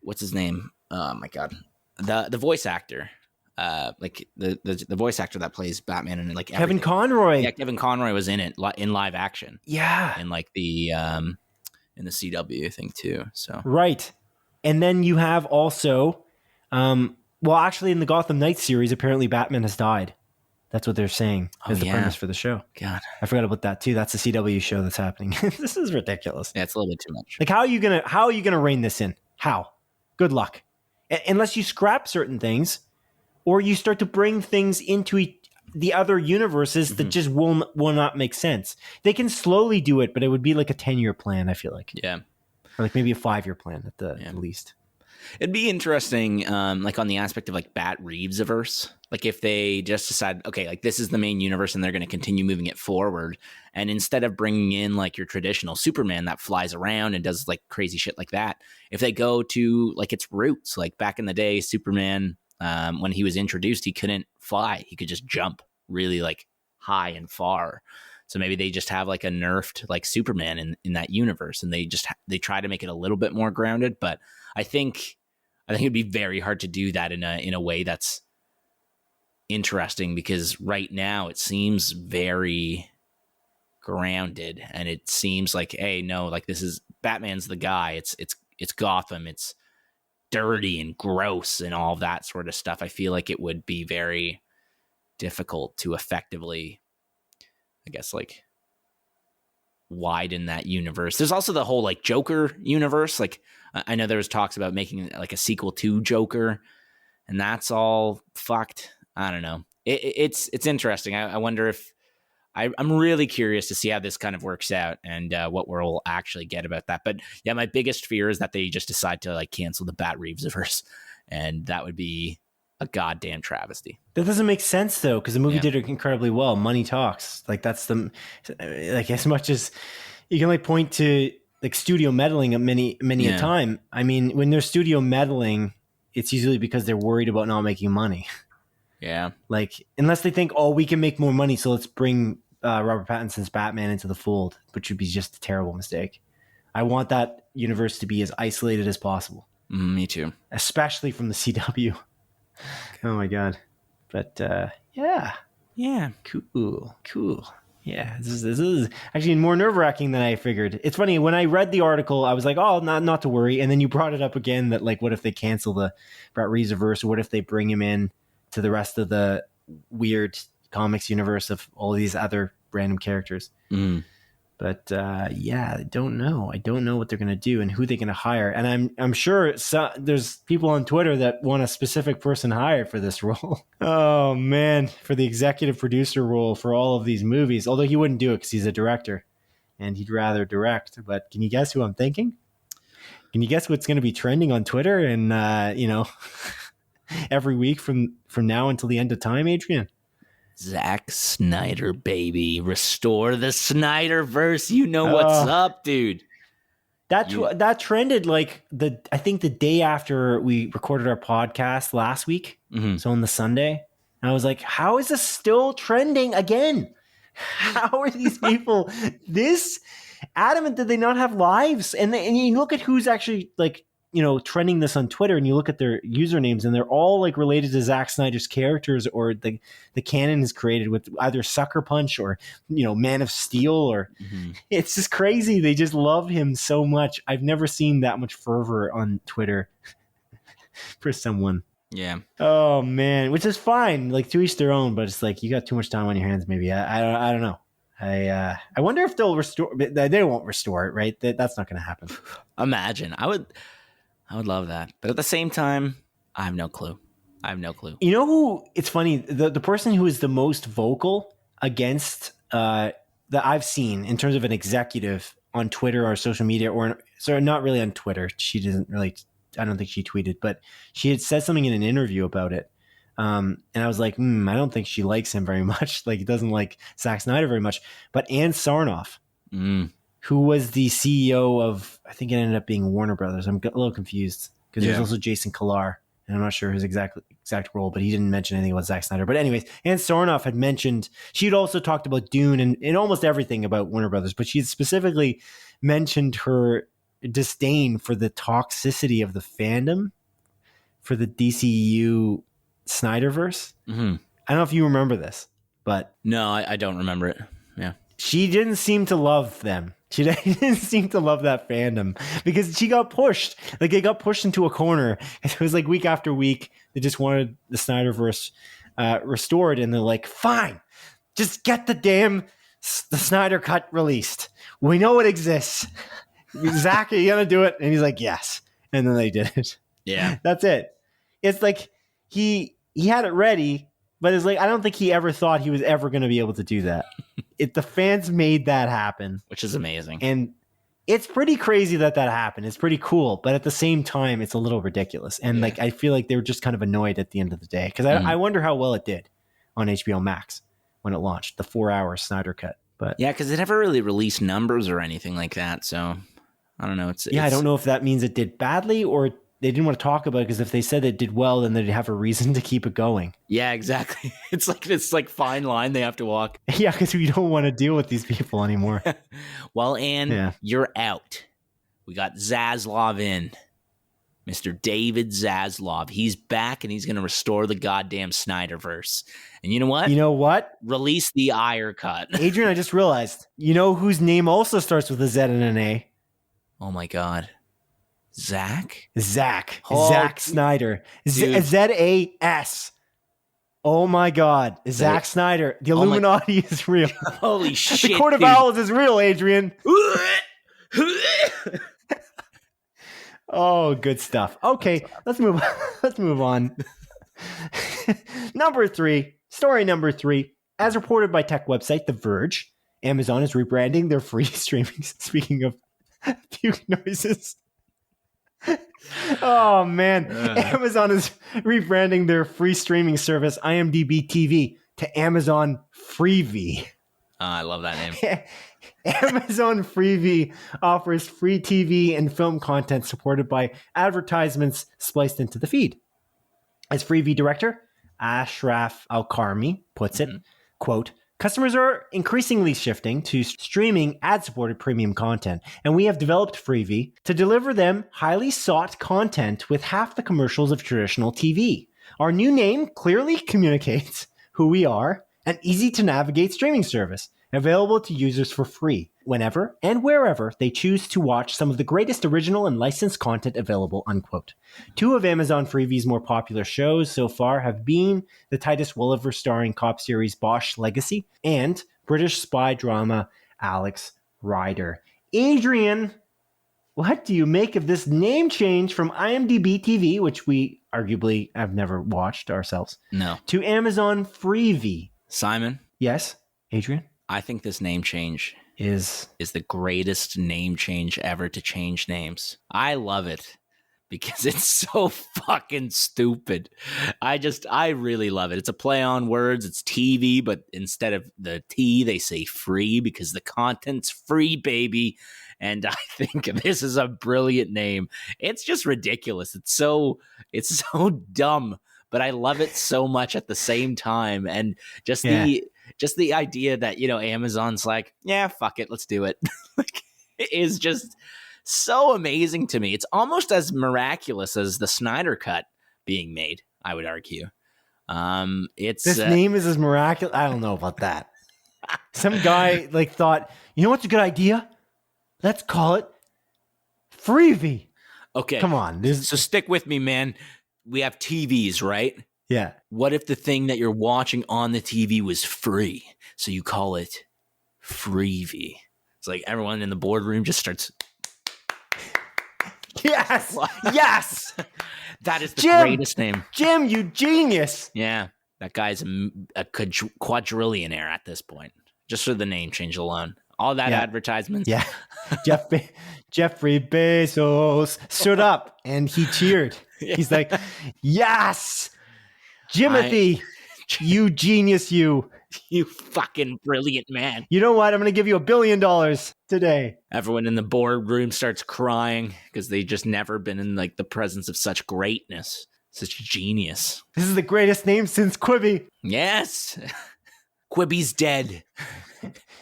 what's his name? Oh my god. The voice actor. Like the voice actor that plays Batman and like Kevin everything. Conroy. Yeah, Kevin Conroy was in it in live action. Yeah. In like the in the CW thing too. So right. And then you have also well actually in the Gotham Knights series apparently Batman has died. That's what they're saying as the premise for the show. God. I forgot about that too. That's the CW show that's happening. This is ridiculous. Yeah, it's a little bit too much. Like how are you going to rein this in? How? Good luck. Unless you scrap certain things or you start to bring things into the other universes that just will not make sense. They can slowly do it, but it would be like a 10-year plan, I feel like. Yeah. Or like maybe a 5-year plan at the least. It'd be interesting, like on the aspect of like Bat Reeves-averse, like if they just decide, okay, like this is the main universe and they're going to continue moving it forward. And instead of bringing in like your traditional Superman that flies around and does like crazy shit like that, if they go to like its roots, like back in the day, Superman, when he was introduced, he couldn't fly. He could just jump really like high and far. So maybe they just have like a nerfed like Superman in that universe, and they try to make it a little bit more grounded. But I think it'd be very hard to do that in a way that's interesting, because right now it seems very grounded, and it seems like, hey, no, like this is Batman's the guy. It's Gotham. It's dirty and gross and all of that sort of stuff. I feel like it would be very difficult to effectively, I guess, like widen that universe. There's also the whole like Joker universe. Like I know there was talks about making like a sequel to Joker, and that's all fucked. I don't know. It's interesting. I wonder if I'm really curious to see how this kind of works out and what we'll actually get about that. But yeah, my biggest fear is that they just decide to like cancel the Bat Reeves-averse, and that would be a goddamn travesty. That doesn't make sense though, because the movie did incredibly well. Money talks. Like that's like as much as you can like point to like studio meddling at many a time. I mean, when there's studio meddling, it's usually because they're worried about not making money. Yeah. Like unless they think, oh, we can make more money, so let's bring Robert Pattinson's Batman into the fold, which would be just a terrible mistake. I want that universe to be as isolated as possible. Me too. Especially from the CW. Oh my god. But yeah, cool. Yeah, this is actually more nerve-wracking than I figured. It's funny, when I read the article, I was like, oh, not to worry, and then you brought it up again that like, what if they cancel the Bat Reeves-averse, or what if they bring him in to the rest of the weird comics universe of all these other random characters. But yeah, I don't know. I don't know what they're going to do and who they're going to hire. And I'm sure there's people on Twitter that want a specific person hired for this role. Oh, man, for the executive producer role for all of these movies. Although he wouldn't do it because he's a director and he'd rather direct. But can you guess who I'm thinking? Can you guess what's going to be trending on Twitter and, every week from now until the end of time, Adrian? Zack Snyder, baby. Restore the Snyderverse. You know what's up, dude. That trended like I think the day after we recorded our podcast last week. Mm-hmm. So on the Sunday, I was like, how is this still trending again? How are these people this adamant that they not have lives? And you look at who's actually like, trending this on Twitter, and you look at their usernames and they're all like related to Zack Snyder's characters, or the canon is created with either Sucker Punch or, Man of Steel, or It's just crazy. They just love him so much. I've never seen that much fervor on Twitter for someone. Yeah. Oh man, which is fine. Like to each their own, but it's like you got too much time on your hands. Maybe I don't know. I wonder if they'll restore. They won't restore it, right? That's not going to happen. Imagine. I would love that. But at the same time, I have no clue. You know who? It's funny. The person who is the most vocal against that I've seen in terms of an executive on Twitter or social media, not really on Twitter. She doesn't really. I don't think she tweeted, but she had said something in an interview about it. And I was like, I don't think she likes him very much. Like, he doesn't like Zack Snyder very much. But Ann Sarnoff, who was the CEO of, I think it ended up being Warner Brothers. I'm a little confused because there's also Jason Kilar, and I'm not sure his exact role, but he didn't mention anything about Zack Snyder. But anyways, Ann Sarnoff had mentioned, she'd also talked about Dune and almost everything about Warner Brothers, but she had specifically mentioned her disdain for the toxicity of the fandom for the DCU Snyderverse. Mm-hmm. I don't know if you remember this, but no, I don't remember it. Yeah, she didn't seem to love them. She didn't seem to love that fandom because she got pushed. Like, they got pushed into a corner. It was like week after week, they just wanted the Snyderverse restored, and they're like, "Fine, just get the Snyder cut released. We know it exists. Zach, are you gonna do it?" And he's like, "Yes." And then they did it. Yeah, that's it. It's like he had it ready, but it's like I don't think he ever thought he was ever going to be able to do that. The fans made that happen, which is amazing, and it's pretty crazy that happened. It's pretty cool, but at the same time, it's a little ridiculous. And like I feel like they were just kind of annoyed at the end of the day because I wonder how well it did on HBO Max when it launched, the 4-hour Snyder cut. But yeah, because it never really released numbers or anything like that, so I don't know. I don't know if that means it did badly or they didn't want to talk about it, because if they said it did well, then they'd have a reason to keep it going. Yeah, exactly. It's like this fine line they have to walk. Yeah, because we don't want to deal with these people anymore. Well, Ann, you're out. We got Zaslav in. Mr. David Zaslav. He's back, and he's going to restore the goddamn Snyderverse. And you know what? You know what? Release the Iyer cut. Adrian, I just realized. You know whose name also starts with a Z and an A? Oh, my God. Zack Snyder. Z-A-S. Oh my God. Zack Snyder. The Illuminati is real. Holy shit. The Court of Owls is real, Adrian. Oh, good stuff. Okay, let's move on. Story number 3. As reported by tech website The Verge, Amazon is rebranding their free streaming. Speaking of puke noises. Oh man, Amazon is rebranding their free streaming service IMDb TV to Amazon Freevee. I love that name. Amazon Freevee offers free TV and film content supported by advertisements spliced into the feed. As Freevee director Ashraf Al-Karmi puts it, quote, "Customers are increasingly shifting to streaming ad-supported premium content, and we have developed Freevee to deliver them highly sought content with half the commercials of traditional TV. Our new name clearly communicates who we are, an easy-to-navigate streaming service, available to users for free, whenever and wherever they choose to watch some of the greatest original and licensed content available," unquote. 2 of Amazon Freevee's more popular shows so far have been the Titus Welliver starring cop series Bosch Legacy and British spy drama Alex Rider. Adrian, what do you make of this name change from IMDb TV, which we arguably have never watched ourselves, No. to Amazon Freevee? Simon? Yes, Adrian? I think this name change Is the greatest name change ever to change names. I love it because it's so fucking stupid. I really love it. It's a play on words. It's TV, but instead of the T, they say free because the content's free, baby. And I think this is a brilliant name. It's just ridiculous. It's so dumb, but I love it so much at the same time. And just the idea that, Amazon's like, yeah, fuck it, let's do it. It is just so amazing to me. It's almost as miraculous as the Snyder Cut being made, I would argue. This name is as miraculous. I don't know about that. Some guy thought, you know what's a good idea? Let's call it Freevee. Okay. Come on. So stick with me, man. We have TVs, right? Yeah. What if the thing that you're watching on the TV was free? So you call it Freevee. It's like everyone in the boardroom just starts. Yes. Yes. That is the Jim, greatest name. Jim, you genius. Yeah. That guy's a quadrillionaire at this point. Just for the name change alone. All that advertisements. Yeah. Jeffrey Bezos stood up and he cheered. He's like, yes, Jimothy, you genius, you fucking brilliant man. You know what? I'm going to give you $1 billion today. Everyone in the boardroom starts crying because they just never been in the presence of such greatness, such genius. This is the greatest name since Quibi. Yes. Quibi's dead.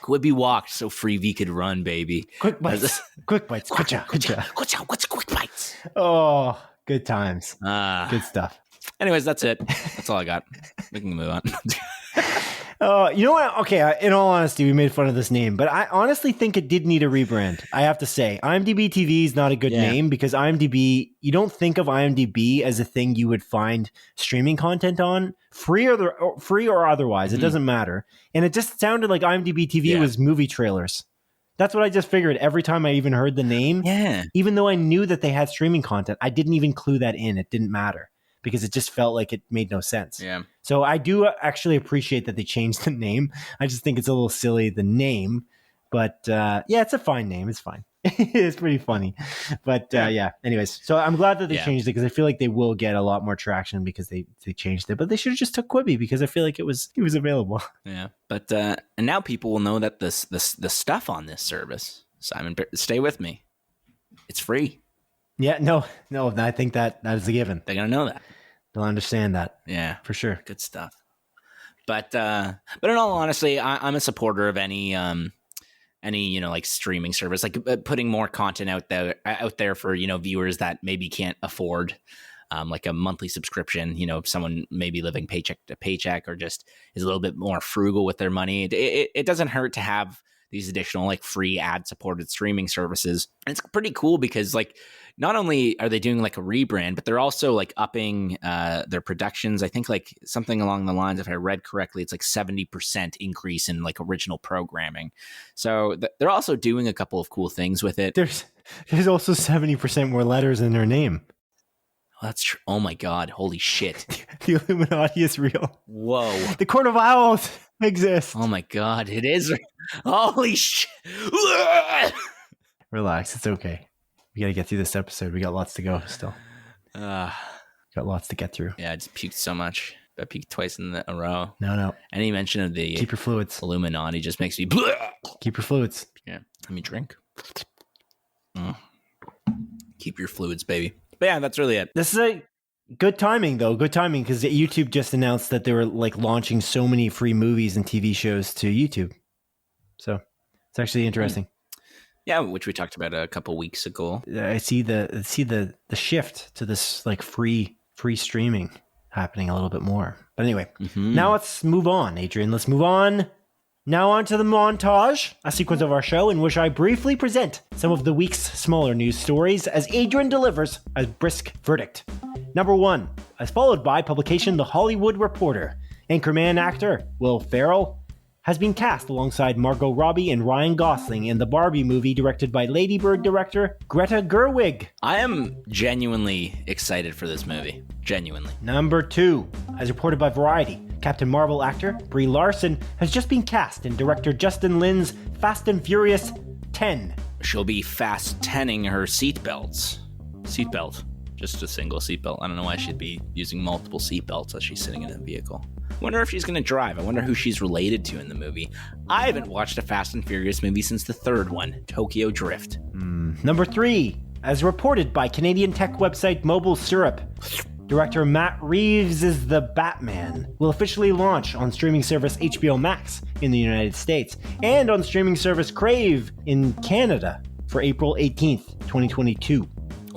Quibi walked so Freevee could run, baby. Quick bites. Quick bites. What's quick bites? Oh, good times. Good stuff. Anyways, that's it. That's all I got. We can move on. You know what? Okay, in all honesty, we made fun of this name, but I honestly think it did need a rebrand. I have to say, IMDb TV is not a good name because IMDb, you don't think of IMDb as a thing you would find streaming content on, free or otherwise. It doesn't matter. And it just sounded like IMDb TV was movie trailers. That's what I just figured every time I even heard the name. Yeah. Even though I knew that they had streaming content, I didn't even clue that in. It didn't matter because it just felt like it made no sense. Yeah. So I do actually appreciate that they changed the name. I just think it's a little silly, the name. But it's a fine name. It's fine. It's pretty funny. But anyways. So I'm glad that they changed it because I feel like they will get a lot more traction because they changed it. But they should have just took Quibi because I feel like it was available. Yeah. But and now people will know that the stuff on this service, Simon, stay with me. It's free. Yeah, no, I think that is a given. They're going to know that. They'll understand that. Yeah, for sure. Good stuff. But in all honesty, I'm a supporter of any streaming service, putting more content out there for, viewers that maybe can't afford like a monthly subscription, someone maybe living paycheck to paycheck or just is a little bit more frugal with their money. It doesn't hurt to have these additional free ad supported streaming services. And it's pretty cool because not only are they doing a rebrand, but they're also upping their productions. I think something along the lines, if I read correctly, it's 70% increase in original programming. So they're also doing a couple of cool things with it. There's also 70% more letters in their name. Well, that's true. Oh my God. Holy shit. The Illuminati is real. Whoa. The Court of Owls exists. Oh my God. It is. Holy shit. Relax. It's okay. We got to get through this episode. We got lots to go still. Got lots to get through. Yeah, I just puked so much. I puked twice in a row. No. Any mention of the keep your fluids. Illuminati just makes me keep your fluids. Yeah. Let me drink. Keep your fluids, baby. But yeah, that's really it. This is a good timing, though. Good timing because YouTube just announced that they were launching so many free movies and TV shows to YouTube. So it's actually interesting. Yeah, which we talked about a couple weeks ago. I see the shift to this free streaming happening a little bit more. But anyway, now let's move on, Adrian. Let's move on. Now on to the montage, a sequence of our show in which I briefly present some of the week's smaller news stories as Adrian delivers a brisk verdict. Number 1, as followed by publication The Hollywood Reporter. Anchorman actor Will Ferrell has been cast alongside Margot Robbie and Ryan Gosling in the Barbie movie directed by Lady Bird director Greta Gerwig. I am genuinely excited for this movie. Genuinely. Number 2, as reported by Variety, Captain Marvel actor Brie Larson has just been cast in director Justin Lin's Fast and Furious 10. She'll be fast-tenning her seatbelts. Seatbelt. Just a single seatbelt. I don't know why she'd be using multiple seatbelts as she's sitting in a vehicle. Wonder if she's going to drive. I wonder who she's related to in the movie. I haven't watched a Fast and Furious movie since the third one, Tokyo Drift. Number 3, as reported by Canadian tech website Mobile Syrup, director Matt Reeves' The Batman will officially launch on streaming service HBO Max in the United States and on streaming service Crave in Canada for April 18th, 2022.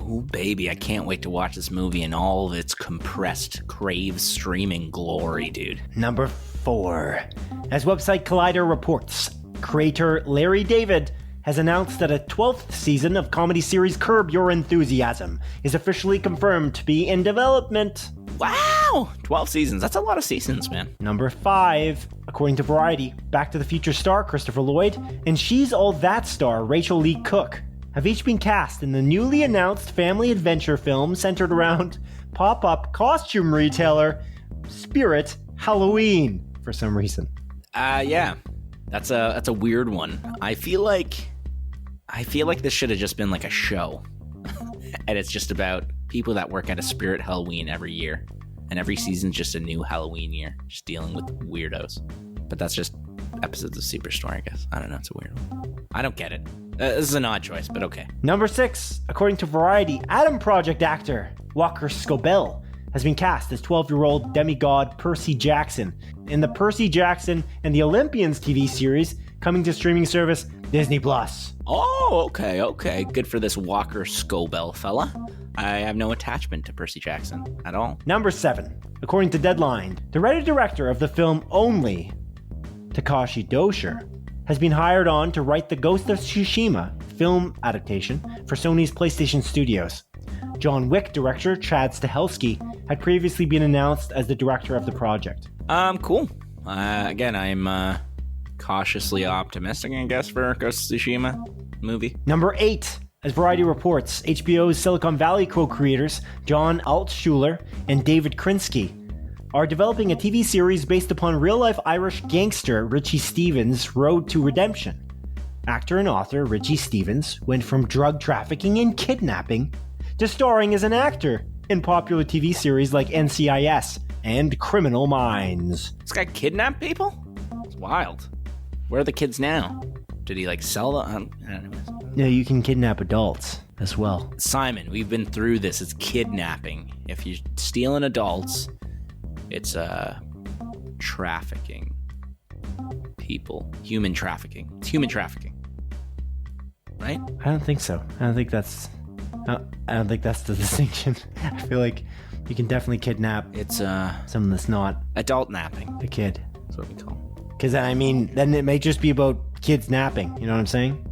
Oh, baby, I can't wait to watch this movie in all of its compressed Crave streaming glory, dude. Number 4, as website Collider reports, creator Larry David has announced that a 12th season of comedy series Curb Your Enthusiasm is officially confirmed to be in development. Wow! 12 seasons. That's a lot of seasons, man. Number 5, according to Variety, Back to the Future star Christopher Lloyd and She's All That star Rachel Lee Cook have each been cast in the newly announced family adventure film centered around pop-up costume retailer Spirit Halloween for some reason. Yeah. That's a weird one. I feel like this should have just been like a show. And it's just about people that work at a Spirit Halloween every year. And every season's just a new Halloween year, just dealing with weirdos. But that's just episodes of Superstore, I guess. I don't know, it's a weird one. I don't get it. This is an odd choice, but okay. Number 6, according to Variety, Adam Project actor Walker Scobell has been cast as 12-year-old demigod Percy Jackson in the Percy Jackson and the Olympians TV series coming to streaming service Disney+. Oh, okay. Good for this Walker Scobell fella. I have no attachment to Percy Jackson at all. Number 7, according to Deadline, the writer-director of the film Only, Takashi Dosher, has been hired on to write the Ghost of Tsushima film adaptation for Sony's PlayStation Studios. John Wick director Chad Stahelski had previously been announced as the director of the project. Cool. Again, I'm cautiously optimistic, I guess, for Ghost of Tsushima movie. Number 8, as Variety reports, HBO's Silicon Valley co-creators John Altshuler and David Krinsky are developing a TV series based upon real-life Irish gangster Richie Stevens' road to redemption. Actor and author Richie Stevens went from drug trafficking and kidnapping to starring as an actor in popular TV series like NCIS and Criminal Minds. This guy kidnapped people? It's wild. Where are the kids now? Did he, sell them? Anyways. Yeah, you can kidnap adults as well. Simon, we've been through this. It's kidnapping. If you're stealing adults, it's trafficking people. Human trafficking. It's human trafficking. Right? I don't think so. I don't think that's the distinction. I feel like you can definitely kidnap someone that's not adult napping. a kid. That's what we call it. Because, then it may just be about kids napping. You know what I'm saying?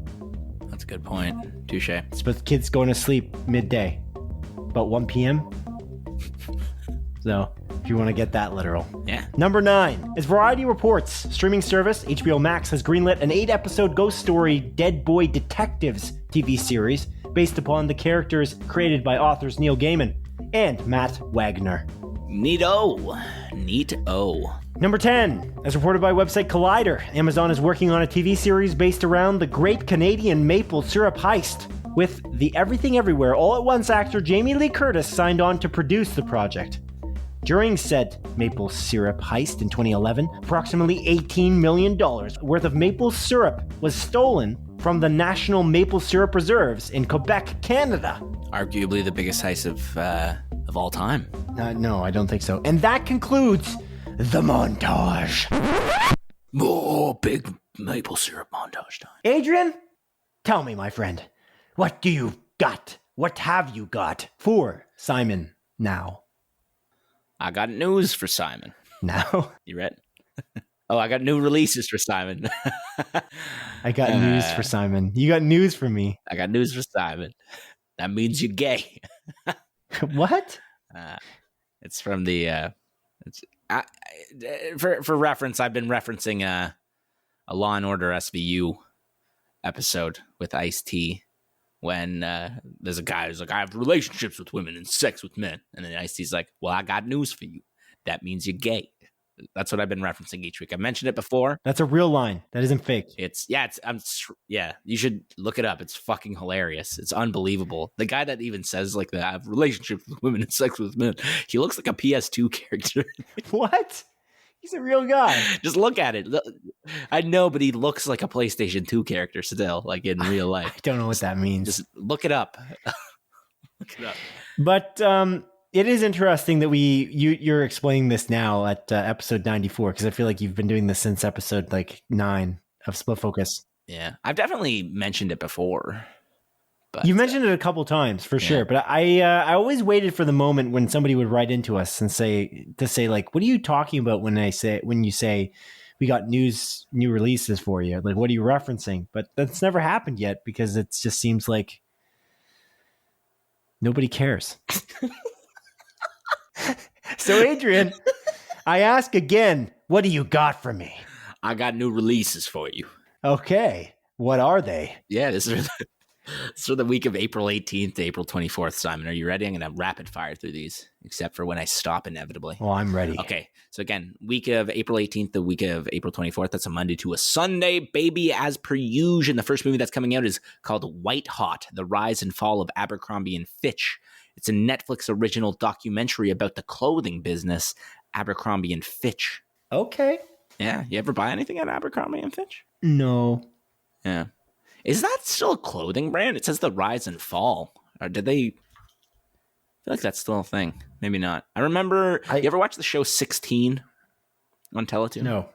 That's a good point. Touche. It's about kids going to sleep midday. About 1 p.m. So, if you want to get that literal. Yeah. Number 9. As Variety reports, streaming service HBO Max has greenlit an 8-episode ghost story Dead Boy Detectives TV series based upon the characters created by authors Neil Gaiman and Matt Wagner. Neato. Number 10. As reported by website Collider, Amazon is working on a TV series based around the Great Canadian Maple Syrup Heist, with the Everything Everywhere All at Once actor Jamie Lee Curtis signed on to produce the project. During said maple syrup heist in 2011, approximately $18 million worth of maple syrup was stolen from the National Maple Syrup Reserves in Quebec, Canada. Arguably the biggest heist of all time. No, I don't think so. And that concludes the montage. Oh, big maple syrup montage time. Adrian, tell me, my friend, what do you got? What have you got for Simon now? I got news for Simon. Now? You ready? Oh, I got new releases for Simon. I got news for Simon. You got news for me. I got news for Simon. That means you're gay. What? It's from the. For reference, I've been referencing a Law and Order SVU episode with Ice-T when there's a guy who's like, I have relationships with women and sex with men. And then Ice-T's like, well, I got news for you. That means you're gay. That's what I've been referencing each week. I've mentioned it before. That's a real line. That isn't fake. You should look it up. It's fucking hilarious. It's unbelievable. The guy that even says like that, I have relationships with women and sex with men. He looks like a PS2 character. What? He's a real guy. Just look at it. I know, but he looks like a PlayStation 2 character still, like in real life. I don't know what that means. Just look it up. Look it up. But it is interesting that you're explaining this now at episode 94, because I feel like you've been doing this since episode like 9 of Split Focus. Yeah, I've definitely mentioned it before. But, you mentioned it a couple times for sure, but I always waited for the moment when somebody would write into us and say like, what are you talking about when you say we got new releases for you? Like, what are you referencing? But that's never happened yet, because it just seems like nobody cares. So Adrian, I ask again, what do you got for me? I got new releases for you. Okay. What are they? Yeah, this is for the week of April 18th to April 24th, Simon. Are you ready? I'm going to rapid fire through these, except for when I stop inevitably. Oh, I'm ready. Okay. So again, week of April 18th, the week of April 24th. That's a Monday to a Sunday, baby, as per usual. And the first movie that's coming out is called White Hot, The Rise and Fall of Abercrombie and Fitch. It's a Netflix original documentary about the clothing business, Abercrombie and Fitch. Okay. Yeah. You ever buy anything at Abercrombie and Fitch? No. Yeah. Is that still a clothing brand? It says The Rise and Fall. Or did they... I feel like that's still a thing. Maybe not. I remember... you ever watch the show 16 on Teletoon? No.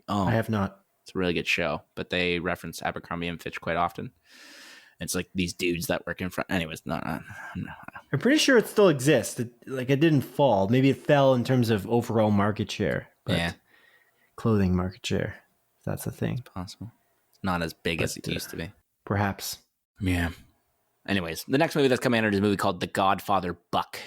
Oh, I have not. It's a really good show, but they reference Abercrombie and Fitch quite often. It's like these dudes that work in front... Anyways, I'm pretty sure it still exists. It didn't fall. Maybe it fell in terms of overall market share. But yeah. Clothing market share. If that's a thing. It's possible. Not as big as it used to be. Perhaps. Yeah. Anyways, the next movie that's coming out is a movie called The Godfather Buck.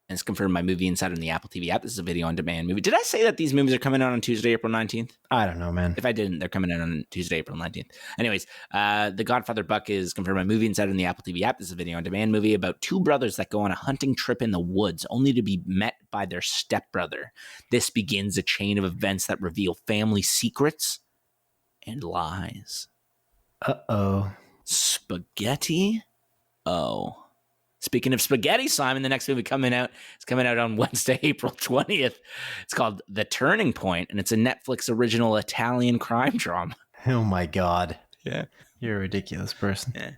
And it's confirmed by Movie Insider in the Apple TV app. This is a video on demand movie. Did I say that these movies are coming out on Tuesday, April 19th? I don't know, man. If I didn't, they're coming out on Tuesday, April 19th. Anyways, The Godfather Buck is confirmed by Movie Insider in the Apple TV app. This is a video on demand movie about two brothers that go on a hunting trip in the woods, only to be met by their stepbrother. This begins a chain of events that reveal family secrets and lies. Uh-oh. Spaghetti? Oh. Speaking of spaghetti, Simon, the next movie coming out on Wednesday, April 20th. It's called The Turning Point, and it's a Netflix original Italian crime drama. Oh my God. Yeah. You're a ridiculous person. Yeah,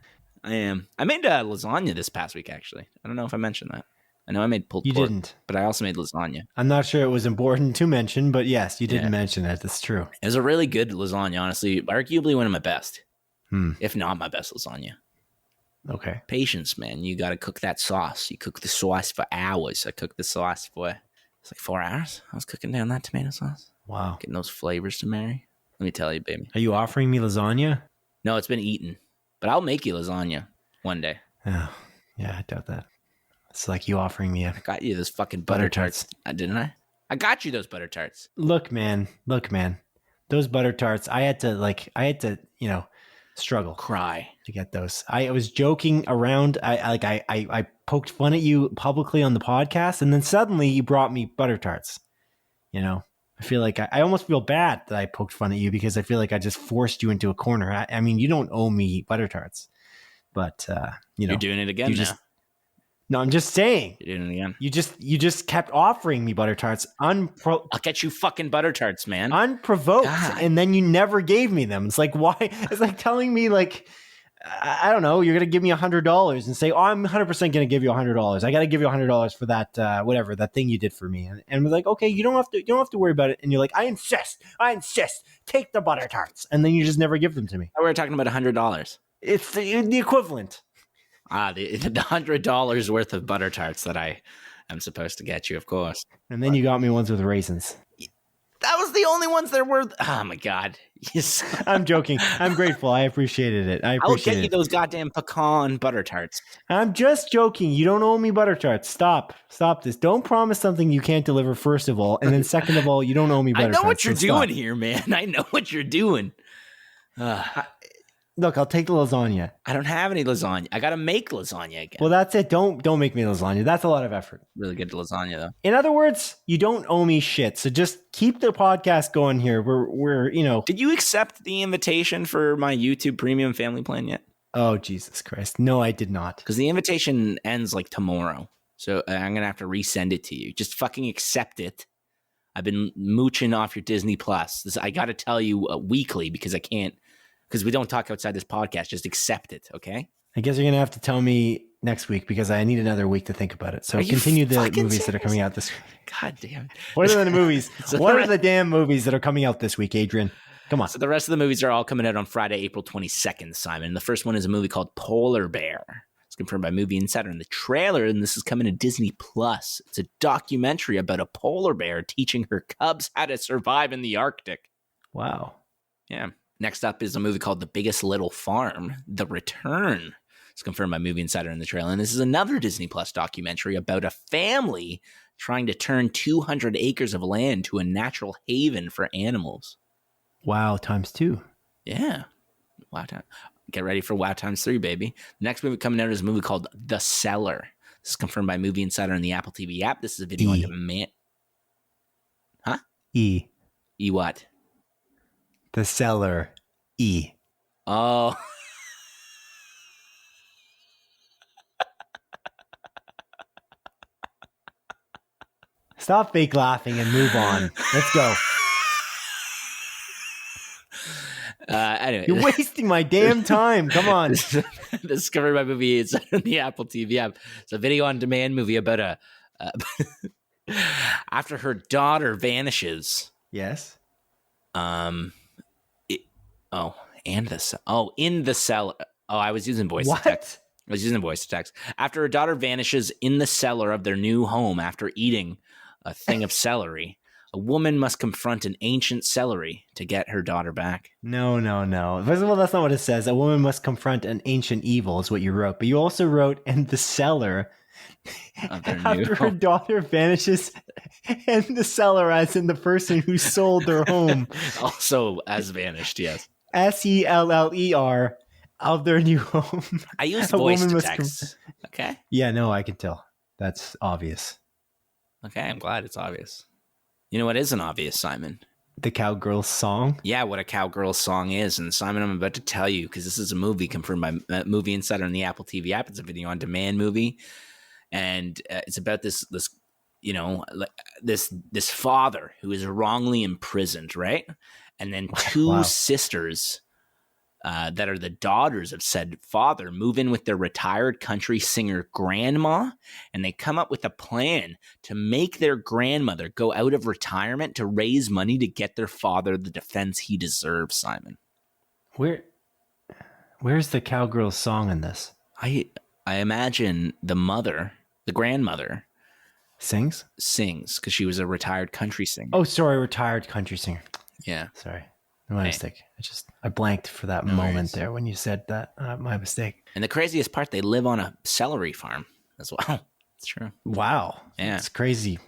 I am. I made lasagna this past week, actually. I don't know if I mentioned that. I know I made pulled pork. You didn't. But I also made lasagna. I'm not sure it was important to mention, but yes, you didn't mention it. That's true. It was a really good lasagna, honestly. Arguably one of my best. If not my best lasagna. Okay. Patience, man. You got to cook that sauce. You cook the sauce for hours. I cooked the sauce for, it's like 4 hours. I was cooking down that tomato sauce. Wow. Getting those flavors to marry. Let me tell you, baby. Are you offering me lasagna? No, it's been eaten. But I'll make you lasagna one day. Oh, yeah, I doubt that. It's like you offering me I got you those fucking butter tarts, didn't I? I got you those butter tarts. Look, man. Those butter tarts, I had to, struggle. Cry. To get those. I was joking around. I poked fun at you publicly on the podcast, and then suddenly you brought me butter tarts. I feel like I almost feel bad that I poked fun at you, because I feel like I just forced you into a corner. I mean, you don't owe me butter tarts, but you're doing it again now. No, I'm just saying. You're doing it again. You just kept offering me butter tarts. I'll get you fucking butter tarts, man. Unprovoked. God. And then you never gave me them. It's like, why? It's like telling me, like, I don't know, you're going to give me $100 and say, oh, I'm 100% going to give you $100. I got to give you $100 for that, whatever, that thing you did for me. And we're like, okay, you don't have to worry about it. And you're like, I insist, take the butter tarts. And then you just never give them to me. We were talking about $100. It's the equivalent. The $100 worth of butter tarts that I am supposed to get you, of course. And then you got me ones with raisins. That was the only ones there were. Oh my God. Yes. I'm joking. I'm grateful. I appreciated it. I'll get you those goddamn pecan butter tarts. I'm just joking. You don't owe me butter tarts. Stop this. Don't promise something you can't deliver, first of all. And then second of all, you don't owe me butter tarts. I know what you're doing here, man. I know what you're doing. Look, I'll take the lasagna. I don't have any lasagna. I got to make lasagna again. Well, that's it. Don't make me lasagna. That's a lot of effort. Really good lasagna, though. In other words, you don't owe me shit. So just keep the podcast going here. We're Did you accept the invitation for my YouTube Premium Family Plan yet? Oh, Jesus Christ. No, I did not. Because the invitation ends like tomorrow. So I'm going to have to resend it to you. Just fucking accept it. I've been mooching off your Disney Plus. I got to tell you weekly because I can't. Because we don't talk outside this podcast. Just accept it, okay? I guess you're going to have to tell me next week because I need another week to think about it. So continue the movies that are coming out this week. God damn it. What are the movies? What are the damn movies that are coming out this week, Adrian? Come on. So the rest of the movies are all coming out on Friday, April 22nd, Simon. The first one is a movie called Polar Bear. It's confirmed by Movie Insider in the trailer, and this is coming to Disney Plus. It's a documentary about a polar bear teaching her cubs how to survive in the Arctic. Wow. Yeah. Next up is a movie called The Biggest Little Farm, The Return. It's confirmed by Movie Insider in the trailer. And this is another Disney Plus documentary about a family trying to turn 200 acres of land to a natural haven for animals. Wow, ×2. Yeah. Wow. Get ready for Wow ×3, baby. The next movie coming out is a movie called The Cellar. This is confirmed by Movie Insider in the Apple TV app. This is a video on demand. Huh? E what? The Cellar. E. Oh. Stop fake laughing and move on. Let's go. Anyway. You're wasting my damn time. Come on. This is covered by Movie Insider in the Apple TV app. It's a video on demand movie about after her daughter vanishes. Yes. In the cellar. Oh, I was using voice to text. I was using voice to text. After her daughter vanishes in the cellar of their new home after eating a thing of celery, a woman must confront an ancient celery to get her daughter back. No. First of all, that's not what it says. A woman must confront an ancient evil is what you wrote. But you also wrote in the cellar after her daughter vanishes in the cellar, as in the person who sold their home. Also as vanished, yes. SELLER of their new home. I use voice to text. Okay. Yeah, no, I can tell. That's obvious. Okay, I'm glad it's obvious. You know what isn't obvious, Simon? The Cowgirl song? Yeah, what a Cowgirl song is. And Simon, I'm about to tell you, because this is a movie confirmed by Movie Insider in the Apple TV app. It's a video on demand movie. And it's about this father who is wrongly imprisoned, right? And then two sisters that are the daughters of said father move in with their retired country singer grandma, and they come up with a plan to make their grandmother go out of retirement to raise money to get their father the defense he deserves, Simon. Where's the Cowgirl song in this? I imagine the grandmother sings because she was a retired country singer. Oh, sorry, retired country singer. Yeah. Sorry. My mistake. I blanked for that moment there when you said that. My mistake. And the craziest part, they live on a celery farm as well. It's true. Wow. Yeah. It's crazy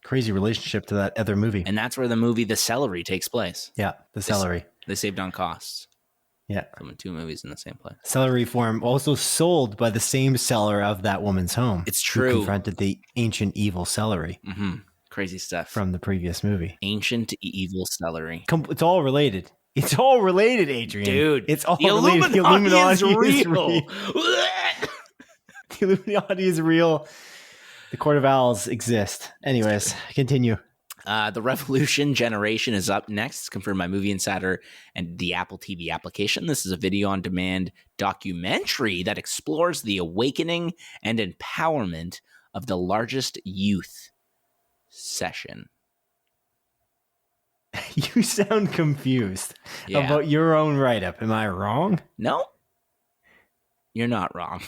relationship to that other movie. And that's where the movie The Celery takes place. Yeah, The Celery. They saved on costs. Yeah. Filming two movies in the same place. Celery farm also sold by the same seller of that woman's home. It's true. Who confronted the ancient evil celery. Mm-hmm. Crazy stuff. From the previous movie. Ancient evil celery. It's all related. It's all related, Adrian. Dude. It's all related. The Illuminati is real. The Illuminati is real. The Court of Owls exist. Anyways, continue. The Revolution Generation is up next. It's confirmed by Movie Insider and the Apple TV application. This is a video-on-demand documentary that explores the awakening and empowerment of the largest youth session. You sound confused about your own write-up. Am I wrong? No, you're not wrong.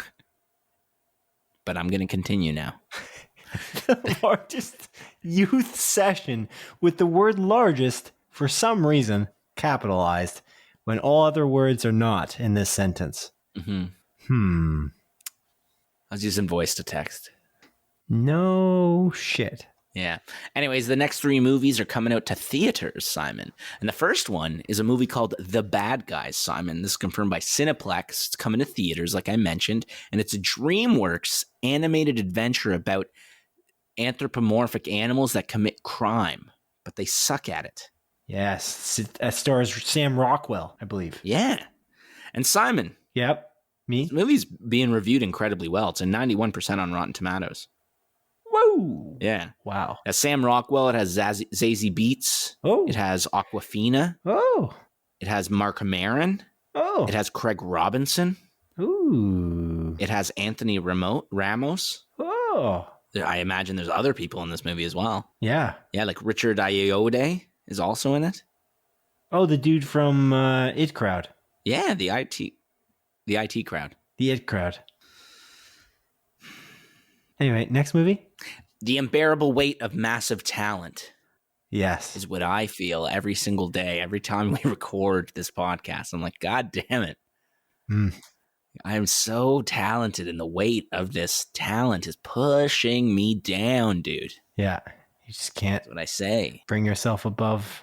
But I'm going to continue now. The largest youth session with the word largest, for some reason, capitalized when all other words are not in this sentence. Mm-hmm. I was using voice to text. No shit. Yeah. Anyways, the next 3 movies are coming out to theaters, Simon. And the first one is a movie called The Bad Guys, Simon. This is confirmed by Cineplex. It's coming to theaters, like I mentioned. And it's a DreamWorks animated adventure about anthropomorphic animals that commit crime, but they suck at it. Yes. It stars Sam Rockwell, I believe. Yeah. And Simon. Yep. Me? This movie's being reviewed incredibly well. It's a 91% on Rotten Tomatoes. Whoa. Yeah. Wow. It has Sam Rockwell. It has Zazie Beetz. Oh. It has Awkwafina. Oh. It has Mark Maron. Oh. It has Craig Robinson. Ooh. It has Anthony Ramos. Oh. I imagine there's other people in this movie as well. Yeah. Yeah, like Richard Ayoade is also in it. Oh, the dude from It Crowd. Yeah, the IT crowd. The It Crowd. Anyway, next movie? The Unbearable Weight of Massive Talent. Yes. Is what I feel every single day, every time we record this podcast. I'm like, God damn it. I am so talented, and the weight of this talent is pushing me down, dude. Yeah. You just can't. That's what I say. Bring yourself above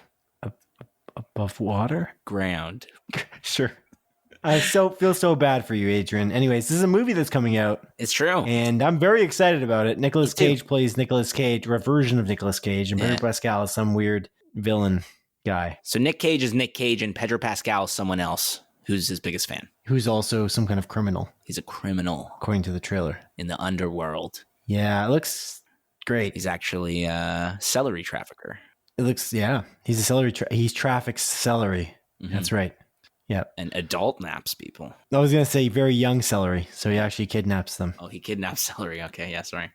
water? Ground. Sure. I feel so bad for you, Adrian. Anyways, this is a movie that's coming out. It's true. And I'm very excited about it. Nicolas Cage plays Nicolas Cage, or a version of Nicolas Cage, and Pedro Pascal is some weird villain guy. So Nick Cage is Nick Cage, and Pedro Pascal is someone else who's his biggest fan. Who's also some kind of criminal. He's a criminal. According to the trailer. In the underworld. Yeah, it looks great. He's actually a celery trafficker. It looks, yeah. He's a celery, he traffics celery. Mm-hmm. That's right. Yeah. And adult naps people. I was going to say very young celery. So he actually kidnaps them. Oh, he kidnaps celery. Okay. Yeah. Sorry.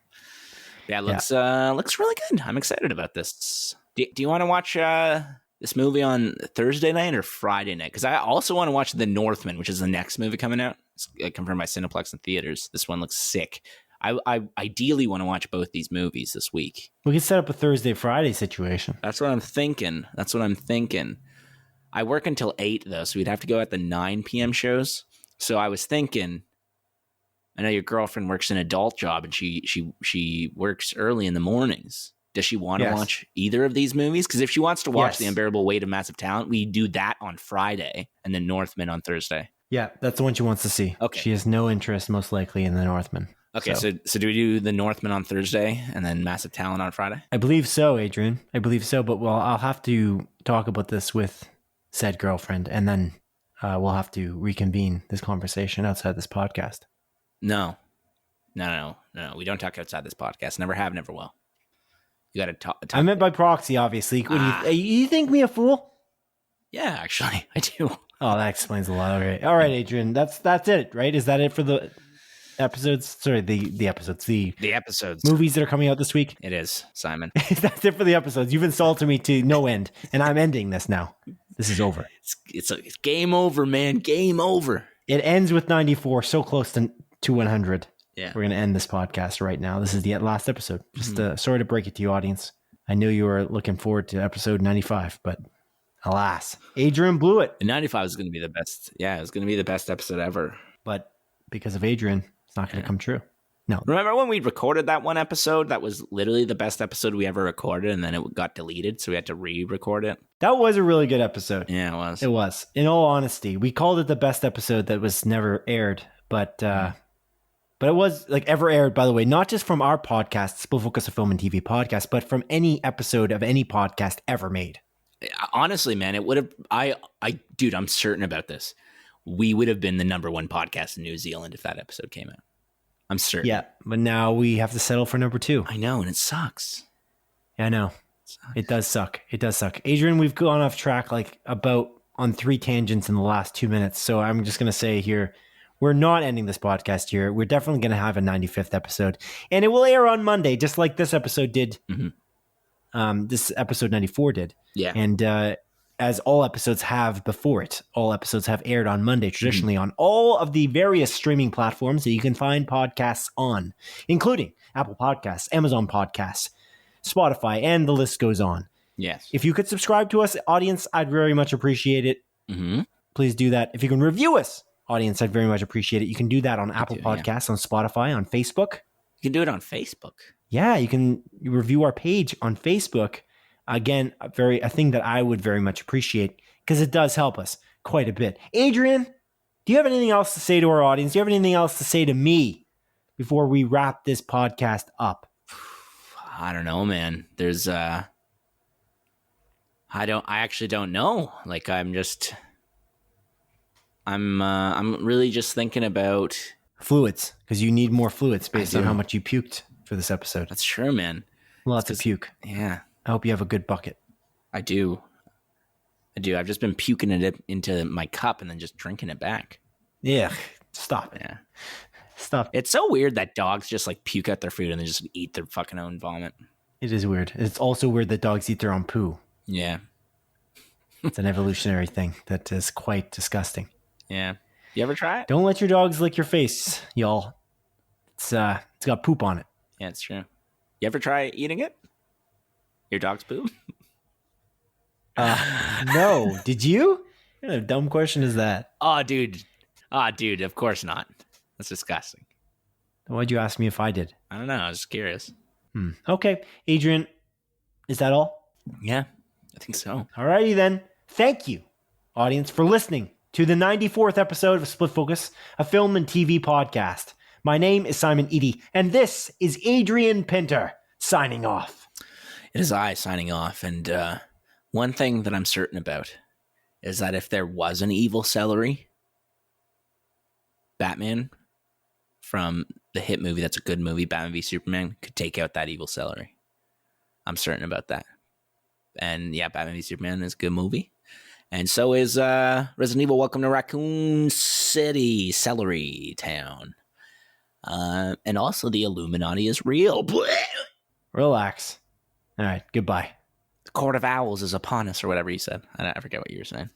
Yeah. It looks really good. I'm excited about this. Do you want to watch this movie on Thursday night or Friday night? Because I also want to watch The Northman, which is the next movie coming out. It's confirmed by Cineplex in theaters. This one looks sick. I ideally want to watch both these movies this week. We could set up a Thursday-Friday situation. That's what I'm thinking. I work until 8, though, so we'd have to go at the 9 p.m. shows. So I was thinking, I know your girlfriend works an adult job, and she works early in the mornings. Does she want to watch either of these movies? Because if she wants to watch The Unbearable Weight of Massive Talent, we do that on Friday, and then Northman on Thursday. Yeah, that's the one she wants to see. Okay. She has no interest, most likely, in The Northman. Okay, so do we do The Northman on Thursday and then Massive Talent on Friday? I believe so, Adrian. I believe so, but I'll have to talk about this with said girlfriend, and then we'll have to reconvene this conversation outside this podcast. No. We don't talk outside this podcast. Never have, never will. You got to talk. I meant by proxy, obviously. You think me a fool? Yeah, actually, I do. Oh, that explains a lot. Okay. All right, Adrian. That's it, right? Is that it for the episodes? Sorry, the episodes. The episodes. Movies that are coming out this week? It is, Simon. That's it for the episodes. You've insulted me to no end, and I'm ending this now. This is over. It's game over, man. Game over. It ends with 94, so close to 100. Yeah. We're going to end this podcast right now. This is the last episode. Just sorry to break it to you, audience. I knew you were looking forward to episode 95, but alas, Adrian blew it. And 95 is going to be the best. Yeah, it's going to be the best episode ever. But because of Adrian, it's not going to come true. No. Remember when we recorded that one episode? That was literally the best episode we ever recorded, and then it got deleted, so we had to re-record it. That was a really good episode. Yeah, it was. It was. In all honesty, we called it the best episode that was never aired, but it was like ever aired, by the way, not just from our podcast, Split Focus of Film and TV podcast, but from any episode of any podcast ever made. Honestly, man, it would have, dude, I'm certain about this. We would have been the number one podcast in New Zealand if that episode came out. I'm certain. Yeah, but now we have to settle for number 2. I know, and it sucks. Yeah, I know. It does suck. It does suck. Adrian, we've gone off track like about on 3 tangents in the last 2 minutes. So I'm just going to say here, we're not ending this podcast here. We're definitely going to have a 95th episode. And it will air on Monday, just like this episode did. Mm-hmm. This episode 94 did. Yeah. And as all episodes have before it, all episodes have aired on Monday, traditionally on all of the various streaming platforms that you can find podcasts on, including Apple Podcasts, Amazon Podcasts, Spotify, and the list goes on. Yes. If you could subscribe to us, audience, I'd very much appreciate it. Mm-hmm. Please do that. If you can review us, audience, I'd very much appreciate it. You can do that on Apple Podcasts, on Spotify, on Facebook. You can do it on Facebook. Yeah, you can review our page on Facebook. Again, a thing that I would very much appreciate because it does help us quite a bit. Adrian, do you have anything else to say to our audience? Do you have anything else to say to me before we wrap this podcast up? I don't know, man. There's I actually don't know. Like I'm really just thinking about fluids, because you need more fluids based on how much you puked for this episode. That's true, man. Lots of puke. Yeah. I hope you have a good bucket. I do. I've just been puking it into my cup and then just drinking it back. Yeah. Stop. Yeah. Stop. It's so weird that dogs just like puke out their food and then just eat their fucking own vomit. It is weird. It's also weird that dogs eat their own poo. Yeah. It's an evolutionary thing that is quite disgusting. Yeah. You ever try it? Don't let your dogs lick your face, y'all. It's got poop on it. Yeah, it's true. You ever try eating it? Your dog's poop? No. Did you? What kind of dumb question is that? Oh, dude, of course not. That's disgusting. Why'd you ask me if I did? I don't know. I was just curious. Okay. Adrian, is that all? Yeah, I think so. Alrighty then. Thank you, audience, for listening to the 94th episode of Split Focus, a film and TV podcast. My name is Simon Eady, and this is Adrian Pinter signing off. It is I signing off, and one thing that I'm certain about is that if there was an evil celery, Batman from the hit movie that's a good movie, Batman v Superman, could take out that evil celery. I'm certain about that. And yeah, Batman v Superman is a good movie. And so is Resident Evil Welcome to Raccoon City, Celery Town. And also the Illuminati is real. Relax. All right, goodbye. The Court of Owls is upon us, or whatever you said. I forget what you were saying.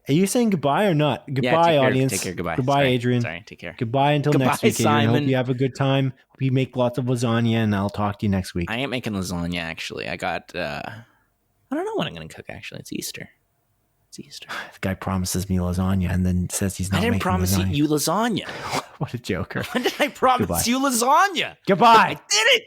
Are you saying goodbye or not? Goodbye, audience. Take care. Goodbye. Goodbye, Sorry. Adrian. Sorry. Take care. Goodbye until next week, Adrian. Simon. I hope you have a good time. Hope you make lots of lasagna, and I'll talk to you next week. I ain't making lasagna, actually. I got, I don't know what I'm going to cook, actually. It's Easter. The guy promises me lasagna and then says he's not making lasagna. I didn't promise you lasagna. What a joker. When did I promise you lasagna? Goodbye. I did it.